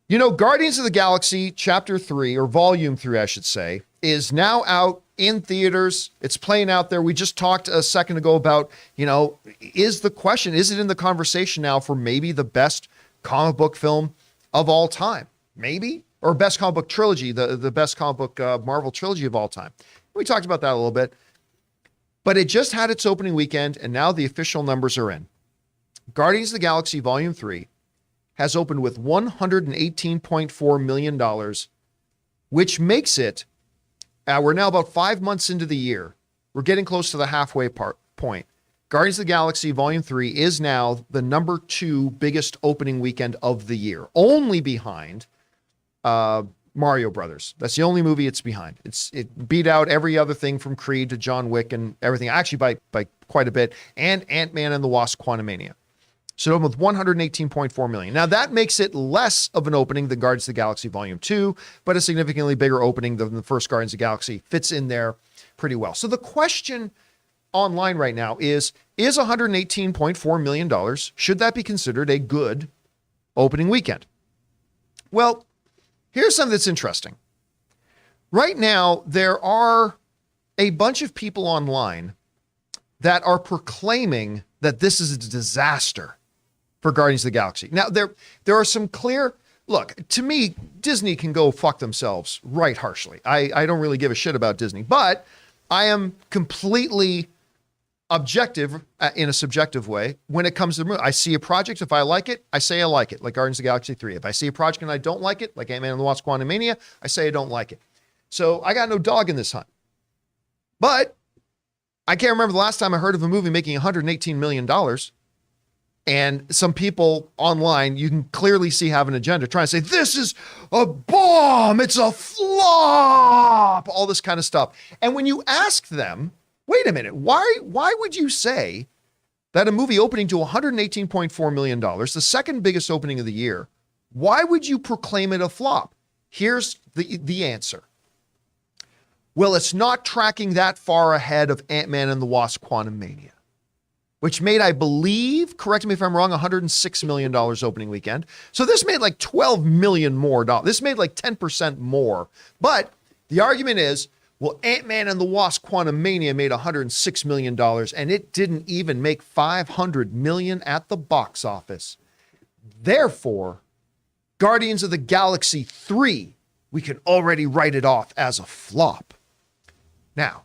You know, Guardians of the Galaxy Chapter 3, or Volume 3, I should say, is now out in theaters. It's playing out there. We just talked a second ago about, is it in the conversation now for maybe the best comic book film of all time? Maybe? Or best comic book trilogy, the best comic book Marvel trilogy of all time. We talked about that a little bit. But it just had its opening weekend, and now the official numbers are in. Guardians of the Galaxy Volume 3 has opened with $118.4 million, which makes it, we're now about 5 months into the year. We're getting close to the halfway point. Guardians of the Galaxy Volume 3 is now the number 2 biggest opening weekend of the year, only behind Mario Brothers. That's the only movie it's behind. It beat out every other thing from Creed to John Wick and everything, actually by quite a bit, and AntMan and the Wasp: Quantumania. So it opened with $118.4 million. Now that makes it less of an opening than Guardians of the Galaxy Volume 2, but a significantly bigger opening than the first Guardians of the Galaxy. Fits in there pretty well. So the question online right now is $118.4 million, should that be considered a good opening weekend? Well, here's something that's interesting. Right now, there are a bunch of people online that are proclaiming that this is a disaster for Guardians of the Galaxy. Now, there are some clear... Look, to me, Disney can go fuck themselves right harshly. I don't really give a shit about Disney, but I am completely objective in a subjective way when it comes to the movie. I see a project, if I like it, I say I like it, like Guardians of the Galaxy 3. If I see a project and I don't like it, like AntMan and the Wasp: Quantumania, I say I don't like it. So I got no dog in this hunt. But I can't remember the last time I heard of a movie making $118 million. And some people online, you can clearly see have an agenda trying to say, this is a bomb, it's a flop, all this kind of stuff. And when you ask them, wait a minute, why would you say that a movie opening to $118.4 million, the second biggest opening of the year, why would you proclaim it a flop? Here's the answer. Well, it's not tracking that far ahead of AntMan and the Wasp: Quantumania, which made, I believe, correct me if I'm wrong, $106 million opening weekend. So this made like $12 million more. This made like 10% more. But the argument is, well, AntMan and the Wasp: Quantumania made $106 million, and it didn't even make $500 million at the box office. Therefore, Guardians of the Galaxy 3, we can already write it off as a flop. Now,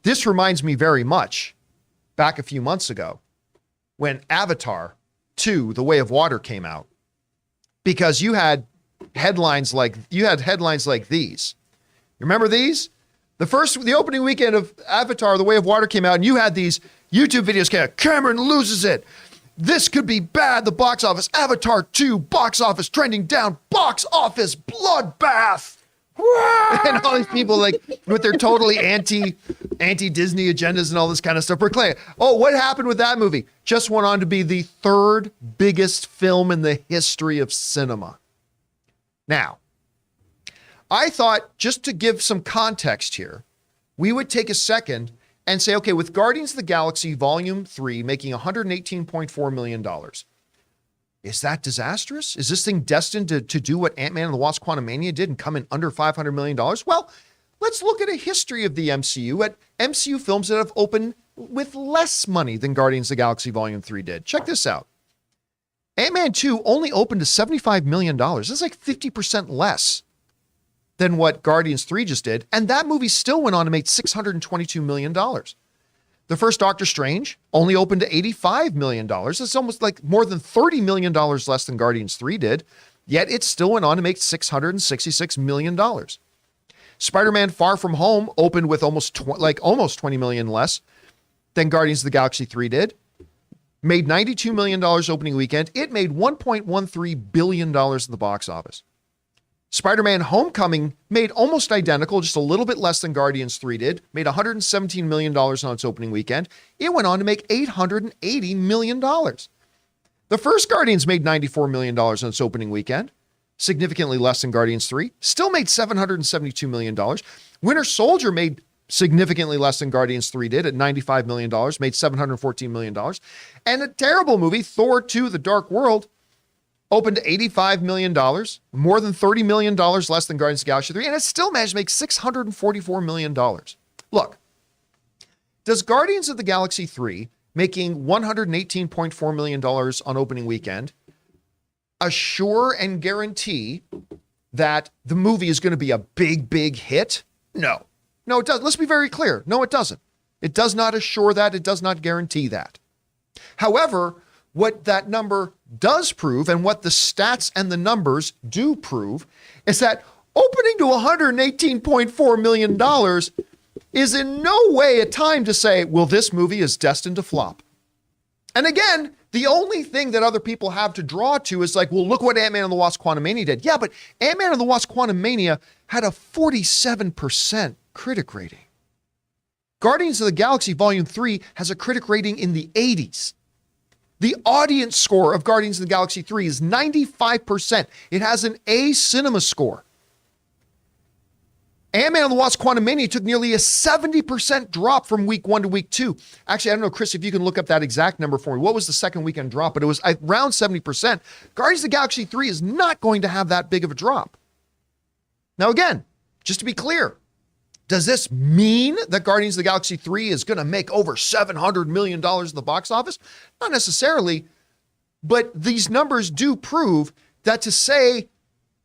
this reminds me very much back a few months ago when Avatar 2, The Way of Water came out, because you had headlines like these. Remember these? The opening weekend of Avatar, The Way of Water came out, and you had these YouTube videos came out. Cameron loses it. This could be bad. The box office. Avatar 2, box office trending down. Box office bloodbath. And all these people like with their totally anti-Disney agendas and all this kind of stuff proclaim, oh, what happened with that movie? Just went on to be the third biggest film in the history of cinema. Now, I thought, just to give some context here, we would take a second and say, okay, with Guardians of the Galaxy Volume 3 making $118.4 million, is that disastrous? Is this thing destined to do what AntMan and the Wasp: Quantumania did and come in under $500 million? Well, let's look at a history of the MCU, at MCU films that have opened with less money than Guardians of the Galaxy Volume 3 did. Check this out. Ant-Man 2 only opened to $75 million. That's like 50% less than what Guardians 3 just did. And that movie still went on to make $622 million. The first Doctor Strange only opened to $85 million. It's almost like more than $30 million less than Guardians 3 did, yet it still went on to make $666 million. Spider-Man Far From Home opened with almost $20 million less than Guardians of the Galaxy 3 did. Made $92 million opening weekend. It made $1.13 billion in the box office. Spider-Man Homecoming made almost identical, just a little bit less than Guardians 3 did, made $117 million on its opening weekend. It went on to make $880 million. The first Guardians made $94 million on its opening weekend, significantly less than Guardians 3, still made $772 million. Winter Soldier made significantly less than Guardians 3 did at $95 million, made $714 million. And a terrible movie, Thor 2, The Dark World, opened $85 million, more than $30 million less than Guardians of the Galaxy 3, and it still managed to make $644 million. Look, does Guardians of the Galaxy 3 making $118.4 million on opening weekend assure and guarantee that the movie is going to be a big, big hit? No. No, it doesn't. Let's be very clear. No, it doesn't. It does not assure that. It does not guarantee that. However, what that number does prove, and what the stats and the numbers do prove, is that opening to $118.4 million is in no way a time to say, well, this movie is destined to flop. And again, the only thing that other people have to draw to is like, well, look what Ant-Man and the Wasp Quantumania did. Yeah, but Ant-Man and the Wasp Quantumania had a 47% critic rating. Guardians of the Galaxy Volume 3 has a critic rating in the 80s. The audience score of Guardians of the Galaxy 3 is 95%. It has an A cinema score. Ant-Man and the Wasp Quantumania took nearly a 70% drop from week 1 to week 2. Actually, I don't know, Chris, if you can look up that exact number for me. What was the second weekend drop? But it was around 70%. Guardians of the Galaxy 3 is not going to have that big of a drop. Now, again, just to be clear, does this mean that Guardians of the Galaxy 3 is going to make over $700 million in the box office? Not necessarily, but these numbers do prove that to say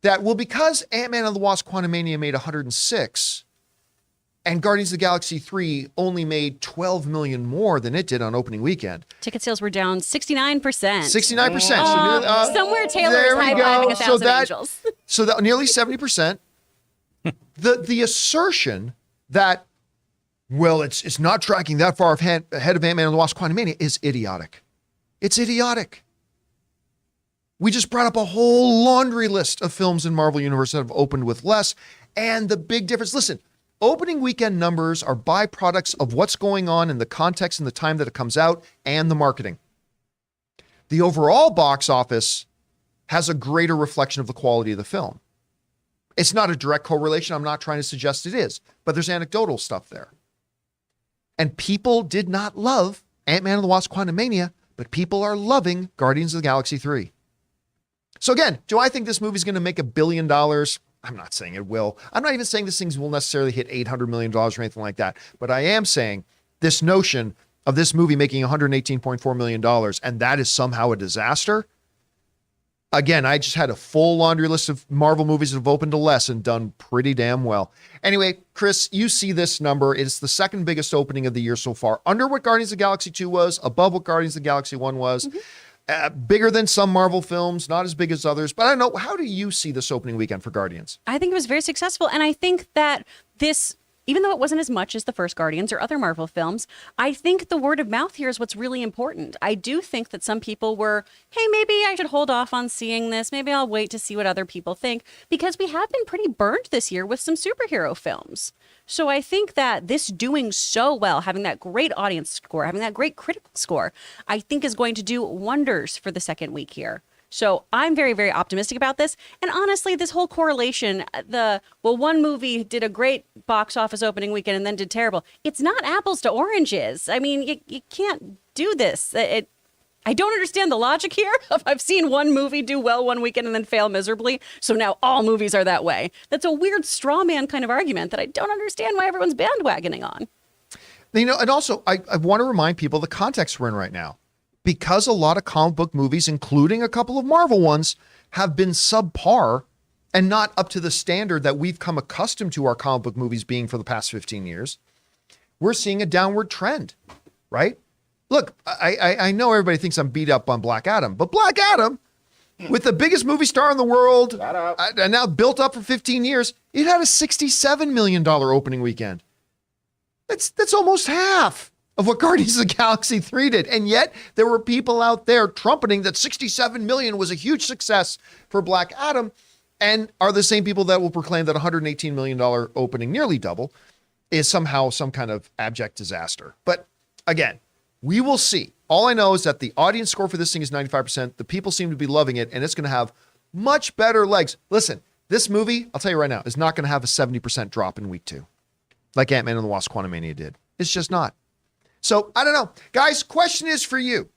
that, well, because Ant-Man and the Wasp Quantumania made 106 and Guardians of the Galaxy 3 only made 12 million more than it did on opening weekend. Ticket sales were down 69%. 69%. Somewhere Taylor is high-fiving 1,000 angels. So that nearly 70%. The assertion that, well, it's not tracking that far ahead of Ant-Man and the Wasp Quantumania is idiotic. It's idiotic. We just brought up a whole laundry list of films in Marvel Universe that have opened with less. And the big difference, listen, opening weekend numbers are byproducts of what's going on in the context and the time that it comes out and the marketing. The overall box office has a greater reflection of the quality of the film. It's not a direct correlation. I'm not trying to suggest it is, but there's anecdotal stuff there. And people did not love Ant-Man and the Wasp Quantumania, but people are loving Guardians of the Galaxy 3. So again, do I think this movie's going to make $1 billion? I'm not saying it will. I'm not even saying this thing will necessarily hit $800 million or anything like that. But I am saying this notion of this movie making $118.4 million and that is somehow a disaster. Again, I just had a full laundry list of Marvel movies that have opened to less and done pretty damn well. Anyway, Chris, you see this number. It's the second biggest opening of the year so far. Under what Guardians of the Galaxy 2 was, above what Guardians of the Galaxy 1 was. Mm-hmm. Bigger than some Marvel films, not as big as others. But I don't know, how do you see this opening weekend for Guardians? I think it was very successful. And I think that this, even though it wasn't as much as the first Guardians or other Marvel films, I think the word of mouth here is what's really important. I do think that some people were, hey, maybe I should hold off on seeing this. Maybe I'll wait to see what other people think, because we have been pretty burned this year with some superhero films. So I think that this doing so well, having that great audience score, having that great critical score, I think is going to do wonders for the second week here. So I'm very, very optimistic about this. And honestly, this whole correlation, one movie did a great box office opening weekend and then did terrible. It's not apples to oranges. I mean, you can't do this. I don't understand the logic here. I've seen one movie do well one weekend and then fail miserably, so now all movies are that way. That's a weird straw man kind of argument that I don't understand why everyone's bandwagoning on. You know, and also, I want to remind people the context we're in right now. Because a lot of comic book movies, including a couple of Marvel ones, have been subpar and not up to the standard that we've come accustomed to our comic book movies being for the past 15 years, we're seeing a downward trend, right? Look, I know everybody thinks I'm beat up on Black Adam, but Black Adam, with the biggest movie star in the world, and now built up for 15 years, it had a $67 million opening weekend. That's almost half of what Guardians of the Galaxy 3 did. And yet there were people out there trumpeting that 67 million was a huge success for Black Adam, and are the same people that will proclaim that $118 million opening, nearly double, is somehow some kind of abject disaster. But again, We will see. All I know is that the audience score for this thing is 95%. The people seem to be loving it, and it's going to have much better legs. Listen, this movie, I'll tell you right now, is not going to have a 70% drop in week 2, like Ant-Man and the Wasp: Quantumania did. It's just not. So, I don't know. Guys, question is for you.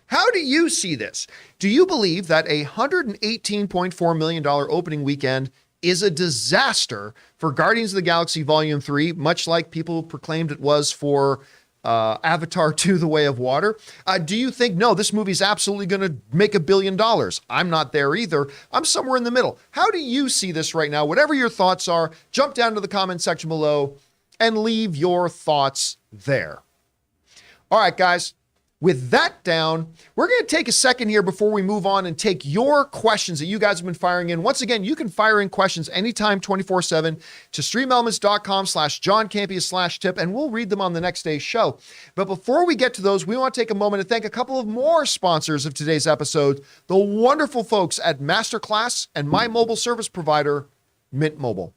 How do you see this? Do you believe that a $118.4 million opening weekend is a disaster for Guardians of the Galaxy Volume 3, much like people proclaimed it was for Avatar 2, The Way of Water? Do you think, no, this movie's absolutely going to make $1 billion? I'm not there either. I'm somewhere in the middle. How do you see this right now? Whatever your thoughts are, jump down to the comment section below and leave your thoughts there. All right, guys. With that down, we're going to take a second here before we move on and take your questions that you guys have been firing in. Once again, you can fire in questions anytime, 24/7 to streamelements.com/JohnCampea/tip, and we'll read them on the next day's show. But before we get to those, we want to take a moment to thank a couple of more sponsors of today's episode, the wonderful folks at MasterClass and my mobile service provider, Mint Mobile.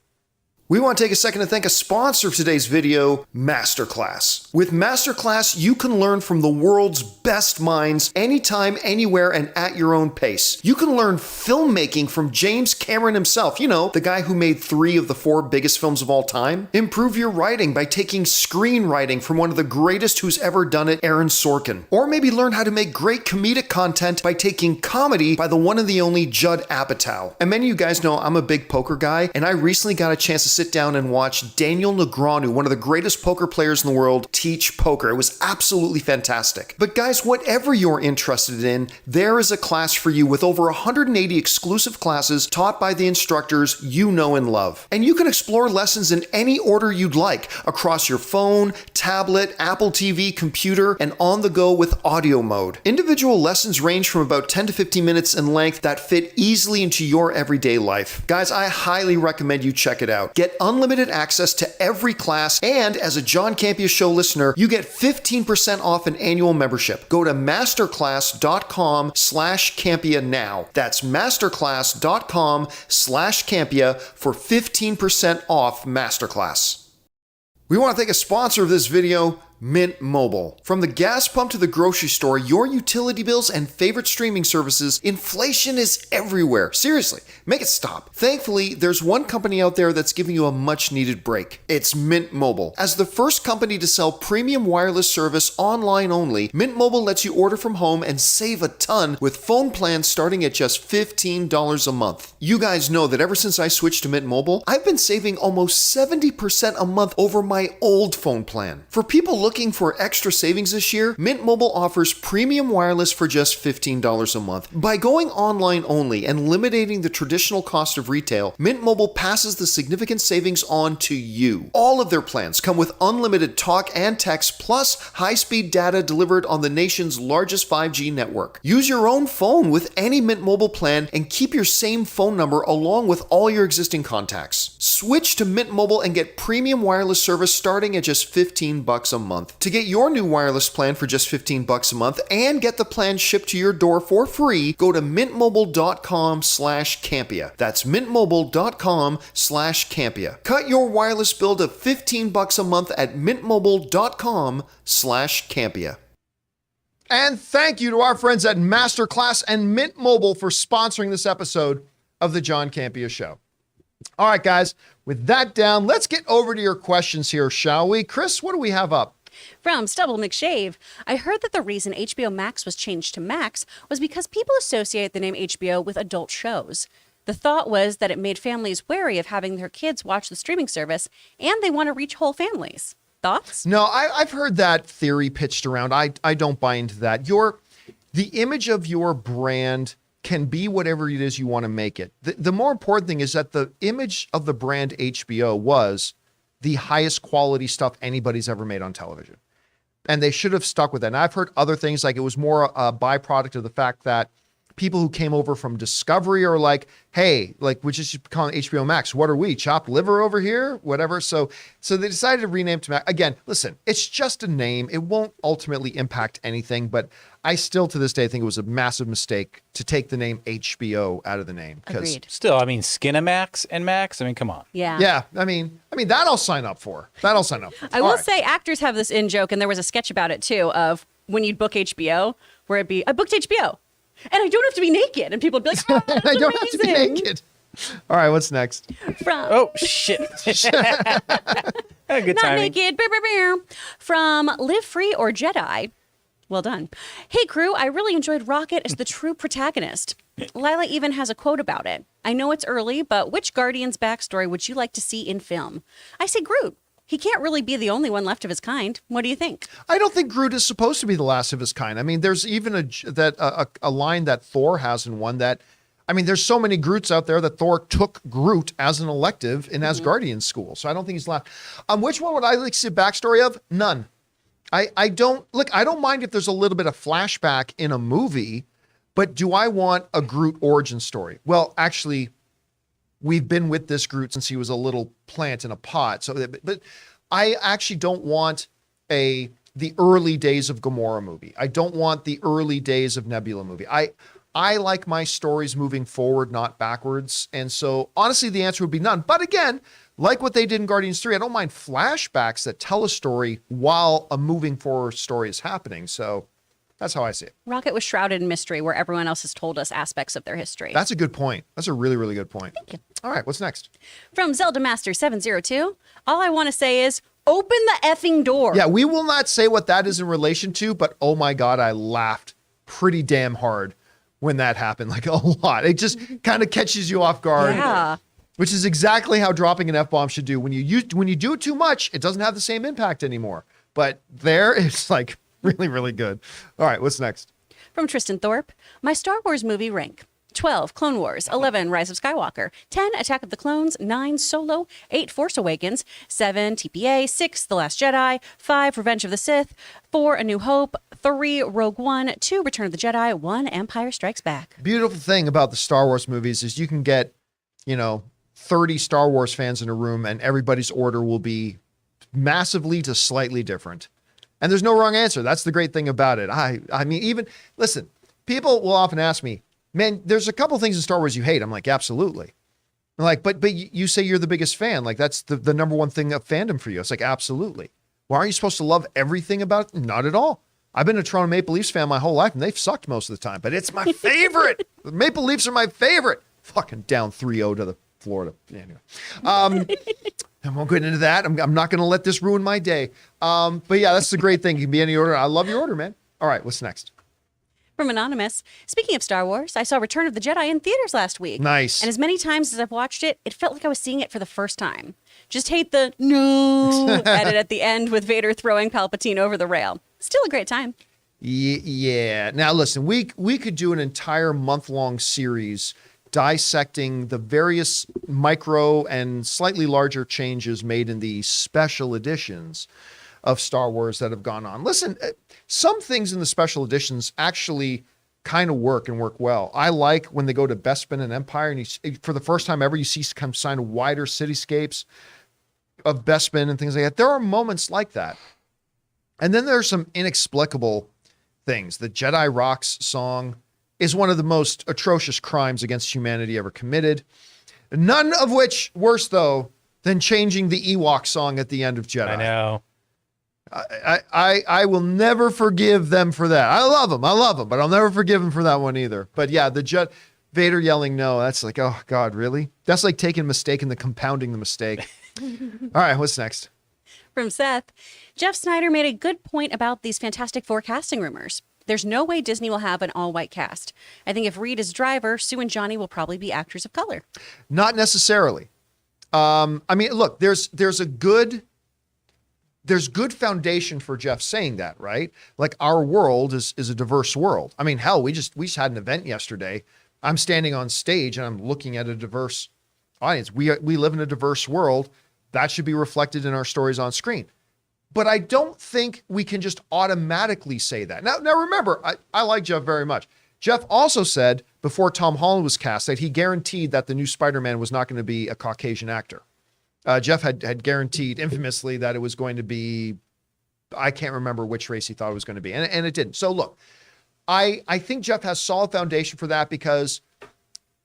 We want to take a second to thank a sponsor of today's video, MasterClass. With MasterClass, you can learn from the world's best minds anytime, anywhere, and at your own pace. You can learn filmmaking from James Cameron himself, you know, the guy who made 3 of the 4 biggest films of all time. Improve your writing by taking screenwriting from one of the greatest who's ever done it, Aaron Sorkin. Or maybe learn how to make great comedic content by taking comedy by the one and the only Judd Apatow. And many of you guys know I'm a big poker guy, and I recently got a chance to sit down and watch Daniel Negreanu, one of the greatest poker players in the world, teach poker. It was absolutely fantastic. But guys, whatever you're interested in, there is a class for you with over 180 exclusive classes taught by the instructors you know and love. And you can explore lessons in any order you'd like, across your phone, tablet, Apple TV, computer, and on the go with audio mode. Individual lessons range from about 10 to 15 minutes in length that fit easily into your everyday life. Guys, I highly recommend you check it out. Get unlimited access to every class, and as a John Campea Show listener, you get 15% off an annual membership. Go to masterclass.com/Campea now. That's masterclass.com/Campea for 15% off Masterclass. We want to thank a sponsor of this video, Mint Mobile. From the gas pump to the grocery store, your utility bills and favorite streaming services, inflation is everywhere. Seriously, make it stop. Thankfully, there's one company out there that's giving you a much needed break. It's Mint Mobile. As the first company to sell premium wireless service online only, Mint Mobile lets you order from home and save a ton with phone plans starting at just $15 a month. You guys know that ever since I switched to Mint Mobile, I've been saving almost 70% a month over my old phone plan. For people looking for extra savings this year, Mint Mobile offers premium wireless for just $15 a month. By going online only and eliminating the traditional cost of retail, Mint Mobile passes the significant savings on to you. All of their plans come with unlimited talk and text plus high-speed data delivered on the nation's largest 5G network. Use your own phone with any Mint Mobile plan and keep your same phone number along with all your existing contacts. Switch to Mint Mobile and get premium wireless service starting at just $15 a month. To get your new wireless plan for just $15 a month and get the plan shipped to your door for free, go to mintmobile.com/Campea. That's mintmobile.com/Campea. Cut your wireless bill to $15 a month at mintmobile.com/Campea. And thank you to our friends at MasterClass and Mint Mobile for sponsoring this episode of the John Campea Show. All right, guys, with that down, let's get over to your questions here, shall we? Chris, what do we have up? From Stubble McShave, I heard that the reason HBO Max was changed to Max was because people associate the name HBO with adult shows. The thought was that it made families wary of having their kids watch the streaming service, and they want to reach whole families. Thoughts? No, I've heard that theory pitched around. I don't buy into that. The image of your brand can be whatever it is you want to make it. The more important thing is that the image of the brand HBO was the highest quality stuff anybody's ever made on television. And they should have stuck with that. And I've heard other things like it was more a byproduct of the fact that people who came over from Discovery are like, hey, like, we just calling HBO Max. What are we? Chopped liver over here? Whatever. So they decided to rename to Max. Again, listen, it's just a name. It won't ultimately impact anything, but I still to this day think it was a massive mistake to take the name HBO out of the name. Agreed. Still, I mean, Skinamax and Max. I mean, come on. Yeah. Yeah. I mean, that I'll sign up for. I will say actors have this in joke, and there was a sketch about it too, of when you'd book HBO, where it'd be, I booked HBO and I don't have to be naked. And people would be like, oh, I don't have to be amazing. naked. All right, what's next? From Oh shit! Had a good Not timing. naked. Bear, bear, bear. From Live Free or Jedi. Well done. Hey, crew, I really enjoyed Rocket as the true protagonist. Lila even has a quote about it. I know it's early, but which Guardian's backstory would you like to see in film? I say Groot. He can't really be the only one left of his kind. What do you think? I don't think Groot is supposed to be the last of his kind. I mean, there's even a line that Thor has in one that, I mean, there's so many Groots out there that Thor took Groot as an elective in Asgardian school. So I don't think he's left. Which one would I like to see a backstory of? None. I don't mind if there's a little bit of flashback in a movie, but do I want a Groot origin story? Well, actually, we've been with this Groot since he was a little plant in a pot. So, but I actually don't want the early days of Gamora movie. I don't want the early days of Nebula movie. I like my stories moving forward, not backwards. And so honestly, the answer would be none. But again, like what they did in Guardians 3, I don't mind flashbacks that tell a story while a moving forward story is happening. So that's how I see it. Rocket was shrouded in mystery where everyone else has told us aspects of their history. That's a good point. That's a really, really good point. Thank you. All right, what's next? From Zelda Master 702, all I want to say is open the effing door. Yeah, we will not say what that is in relation to, but oh my God, I laughed pretty damn hard when that happened, like a lot. It just kind of catches you off guard. Yeah. Which is exactly how dropping an F-bomb should do. When you do it too much, it doesn't have the same impact anymore. But there, it's like really, really good. All right, what's next? From Tristan Thorpe, my Star Wars movie rank. 12, Clone Wars. 11, Rise of Skywalker. 10, Attack of the Clones. 9, Solo. 8, Force Awakens. 7, TPA. 6, The Last Jedi. 5, Revenge of the Sith. 4, A New Hope. 3, Rogue One. 2, Return of the Jedi. 1, Empire Strikes Back. Beautiful thing about the Star Wars movies is you can get, 30 Star Wars fans in a room and everybody's order will be massively to slightly different. And there's no wrong answer. That's the great thing about it. I mean, even, listen, people will often ask me, man, there's a couple things in Star Wars you hate. I'm like, absolutely. I'm like, but you say you're the biggest fan. Like, that's the number one thing of fandom for you. It's like, absolutely. Why aren't you supposed to love everything about it? Not at all. I've been a Toronto Maple Leafs fan my whole life, and they've sucked most of the time. But it's my favorite. The Maple Leafs are my favorite. Fucking down 3-0 to the Florida. Anyway. I won't get into that. I'm not going to let this ruin my day. But yeah, that's the great thing. You can be any order. I love your order, man. All right, what's next? From Anonymous, speaking of Star Wars, I saw Return of the Jedi in theaters last week. Nice. And as many times as I've watched it, it felt like I was seeing it for the first time. Just hate the no edit at the end with Vader throwing Palpatine over the rail. Still a great time. Yeah. Now listen, we could do an entire month-long series dissecting the various micro and slightly larger changes made in the special editions of Star Wars that have gone on. Listen, some things in the special editions actually kind of work and work well. I like when they go to Bespin and Empire, and for the first time ever, you see some kind of wider cityscapes of Bespin and things like that. There are moments like that. And then there's some inexplicable things. The Jedi Rocks song is one of the most atrocious crimes against humanity ever committed. None of which worse, though, than changing the Ewok song at the end of Jedi. I know. I will never forgive them for that. I love them, but I'll never forgive them for that one either. But yeah, Vader yelling no, that's like, oh God, really? That's like taking a mistake and then compounding the mistake. All right, what's next? From Seth, Jeff Snyder made a good point about these Fantastic Four casting rumors. There's no way Disney will have an all-white cast. I think if Reed is driver, Sue and Johnny will probably be actors of color. Not necessarily. I mean, look, there's good foundation for Jeff saying that, right? Like, our world is a diverse world. I mean, hell, we just had an event yesterday. I'm standing on stage and I'm looking at a diverse audience. We live in a diverse world. That should be reflected in our stories on screen. But I don't think we can just automatically say that. Now remember, I like Jeff very much. Jeff also said before Tom Holland was cast that he guaranteed that the new Spider-Man was not going to be a Caucasian actor. Jeff had guaranteed infamously that it was going to be, I can't remember which race he thought it was going to be, and it didn't. So look, I think Jeff has solid foundation for that because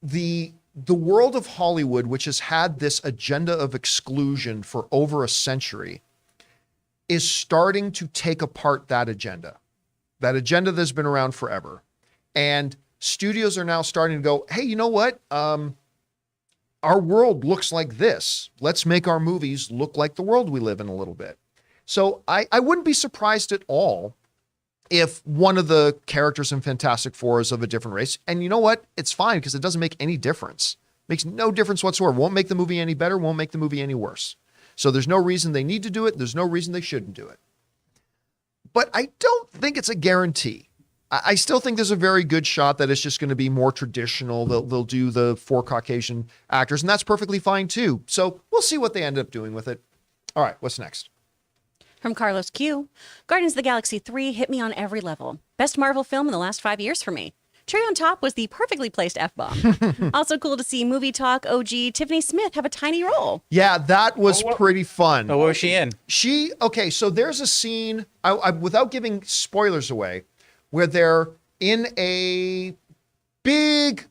the world of Hollywood, which has had this agenda of exclusion for over a century, is starting to take apart that agenda. that agenda that's been around forever. And studios are now starting to go, hey, you know what? Our world looks like this. Let's make our movies look like the world we live in a little bit. So I wouldn't be surprised at all if one of the characters in Fantastic Four is of a different race. And you know what? It's fine because it doesn't make any difference. Makes no difference whatsoever. Won't make the movie any better, won't make the movie any worse. So there's no reason they need to do it. There's no reason they shouldn't do it. But I don't think it's a guarantee. I still think there's a very good shot that it's just going to be more traditional. They'll do the 4 Caucasian actors, and that's perfectly fine too. So we'll see what they end up doing with it. All right, what's next? From Carlos Q, Guardians of the Galaxy 3 hit me on every level. Best Marvel film in the last 5 years for me. Cherry on top was the perfectly placed F-bomb. Also cool to see Movie Talk OG Tiffany Smith have a tiny role. Yeah, that was pretty fun. Oh, what was she in? Okay, so there's a scene, without giving spoilers away, where they're in a big,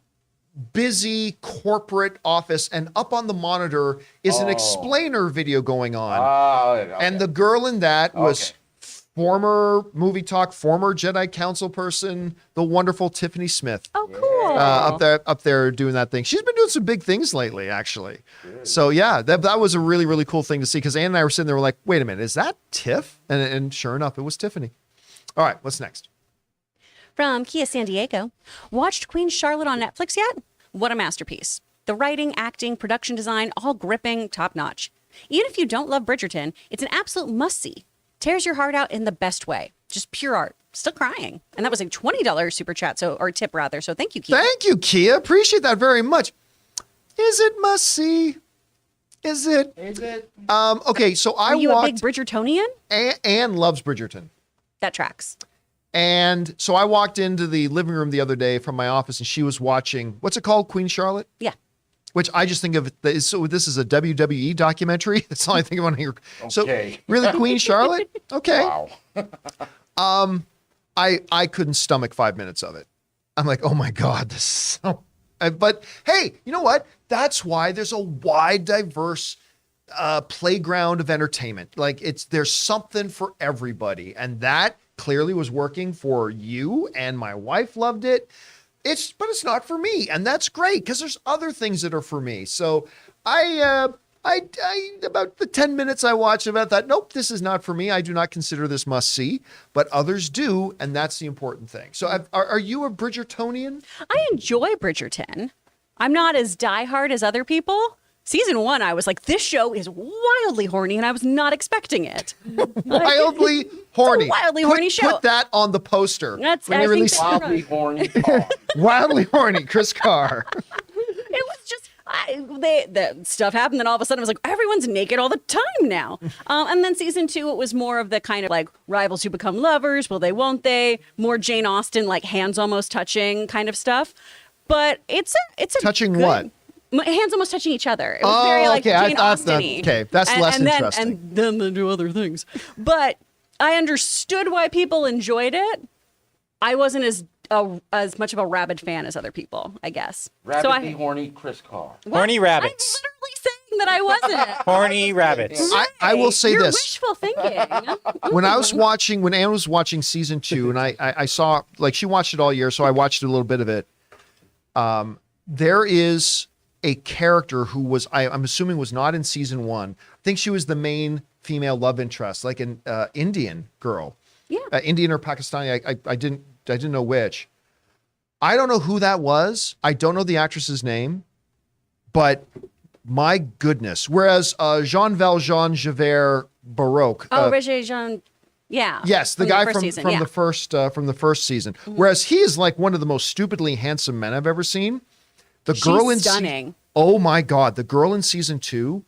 busy corporate office, and up on the monitor is an explainer video going on. Okay. And the girl in that was former Movie Talk, former Jedi Council person, the wonderful Tiffany Smith. Oh, cool. Up there doing that thing. She's been doing some big things lately, actually. So yeah, that was a really, really cool thing to see, because Ann and I were sitting there, we're like, wait a minute, is that Tiff? And sure enough, it was Tiffany. All right, what's next? From Kia San Diego, watched Queen Charlotte on Netflix yet? What a masterpiece. The writing, acting, production design, all gripping, top notch. Even if you don't love Bridgerton, it's an absolute must-see. Tears your heart out in the best way. Just pure art. Still crying. And that was a $20 super chat, or tip rather. So thank you, Kia. Thank you, Kia. Appreciate that very much. Is it must-see? Is it? Okay, so Are you a big Bridgertonian? Anne loves Bridgerton. That tracks. And so I walked into the living room the other day from my office, and she was watching, what's it called? Queen Charlotte? Yeah. Which I just think of, so this is a WWE documentary. That's all I think of when I hear. So really, Queen Charlotte? Okay. Wow. I couldn't stomach 5 minutes of it. I'm like, oh my God, this is so, but hey, you know what? That's why there's a wide, diverse playground of entertainment. Like there's something for everybody. And that clearly was working for you, and my wife loved it. But it's not for me, and that's great because there's other things that are for me. So I about the 10 minutes I watched of it, I thought, nope, this is not for me. I do not consider this must see, but others do, and that's the important thing. So are you a Bridgertonian? I enjoy Bridgerton. I'm not as diehard as other people. Season 1, I was like, this show is wildly horny, and I was not expecting it. Wildly horny. It's a wildly horny show. Put that on the poster. Wildly horny. Wildly horny, Chris Carr. It was just, the stuff happened, and all of a sudden it was like, everyone's naked all the time now. And then season 2, it was more of the kind of like rivals who become lovers. Will they, won't they? More Jane Austen, like hands almost touching kind of stuff. But it's a touching good, what? Hands almost touching each other. It was very like Jane Austen-y. Okay, that's less interesting. And then they do other things. But I understood why people enjoyed it. I wasn't as much of a rabid fan as other people, I guess. Rabidly horny Chris Carr. Horny rabbits. I'm literally saying that I wasn't. Horny rabbits. I will say You're this. wishful thinking. When Anne was watching season 2, and I saw, like, she watched it all year, so I watched a little bit of it. There is a character who was, I'm assuming was not in season 1. I think she was the main female love interest, like an Indian girl. Yeah. Indian or Pakistani. I didn't know which. I don't know who that was. I don't know the actress's name, but my goodness. Whereas Jean Valjean Javert Baroque. Roger Jean. Yeah. Yes, the guy from the first season. Mm-hmm. Whereas he is like one of the most stupidly handsome men I've ever seen. She's stunning. Oh my God, the girl in season 2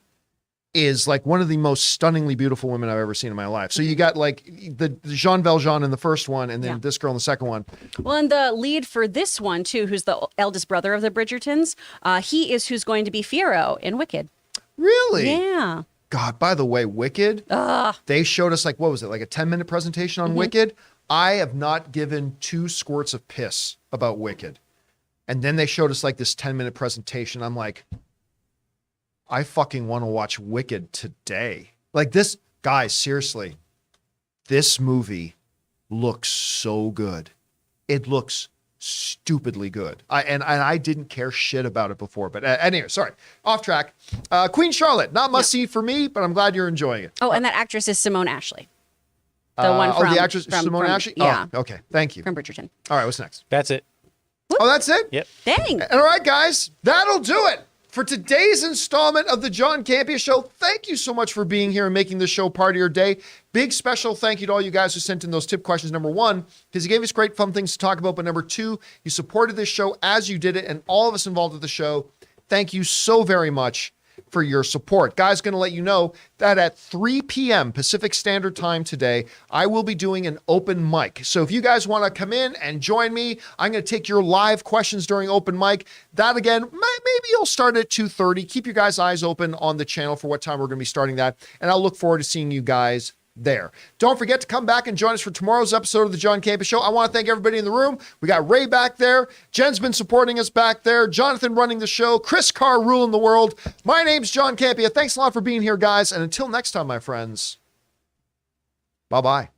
is like one of the most stunningly beautiful women I've ever seen in my life. So you got like the Jean Valjean in the first one, and then this girl in the second one. Well, and the lead for this one too, who's the eldest brother of the Bridgertons, he is who's going to be Fiyero in Wicked. Really? Yeah. God, by the way, Wicked, they showed us like, what was it? Like a 10-minute presentation on Wicked. I have not given 2 squirts of piss about Wicked. And then they showed us like this 10-minute presentation. I'm like, I fucking want to watch Wicked today. Like this, guys, seriously, this movie looks so good. It looks stupidly good. I didn't care shit about it before. But anyway, sorry, off track. Queen Charlotte, not must see for me, but I'm glad you're enjoying it. Oh, and that actress is Simone Ashley. The one from the actress Simone Ashley? Yeah. Oh, okay. Thank you. From Bridgerton. All right, what's next? That's it. Oh, that's it? Yep. Dang. All right, guys, that'll do it for today's installment of the John Campea Show. Thank you so much for being here and making this show part of your day. Big special thank you to all you guys who sent in those tip questions. Number one, because you gave us great fun things to talk about. But number two, you supported this show as you did it, and all of us involved with the show. Thank you so very much for your support. Guys, going to let you know that at 3 p.m. Pacific Standard Time today, I will be doing an open mic. So if you guys want to come in and join me, I'm going to take your live questions during open mic. That again, maybe you'll start at 2:30. Keep your guys' eyes open on the channel for what time we're going to be starting that. And I'll look forward to seeing you guys there. Don't forget to come back and join us for tomorrow's episode of the John Campea Show. I want to thank everybody in the room. We got Ray back there. Jen's been supporting us back there. Jonathan running the show. Chris Carr ruling the world. My name's John Campea. Thanks a lot for being here, guys. And until next time, my friends, bye-bye.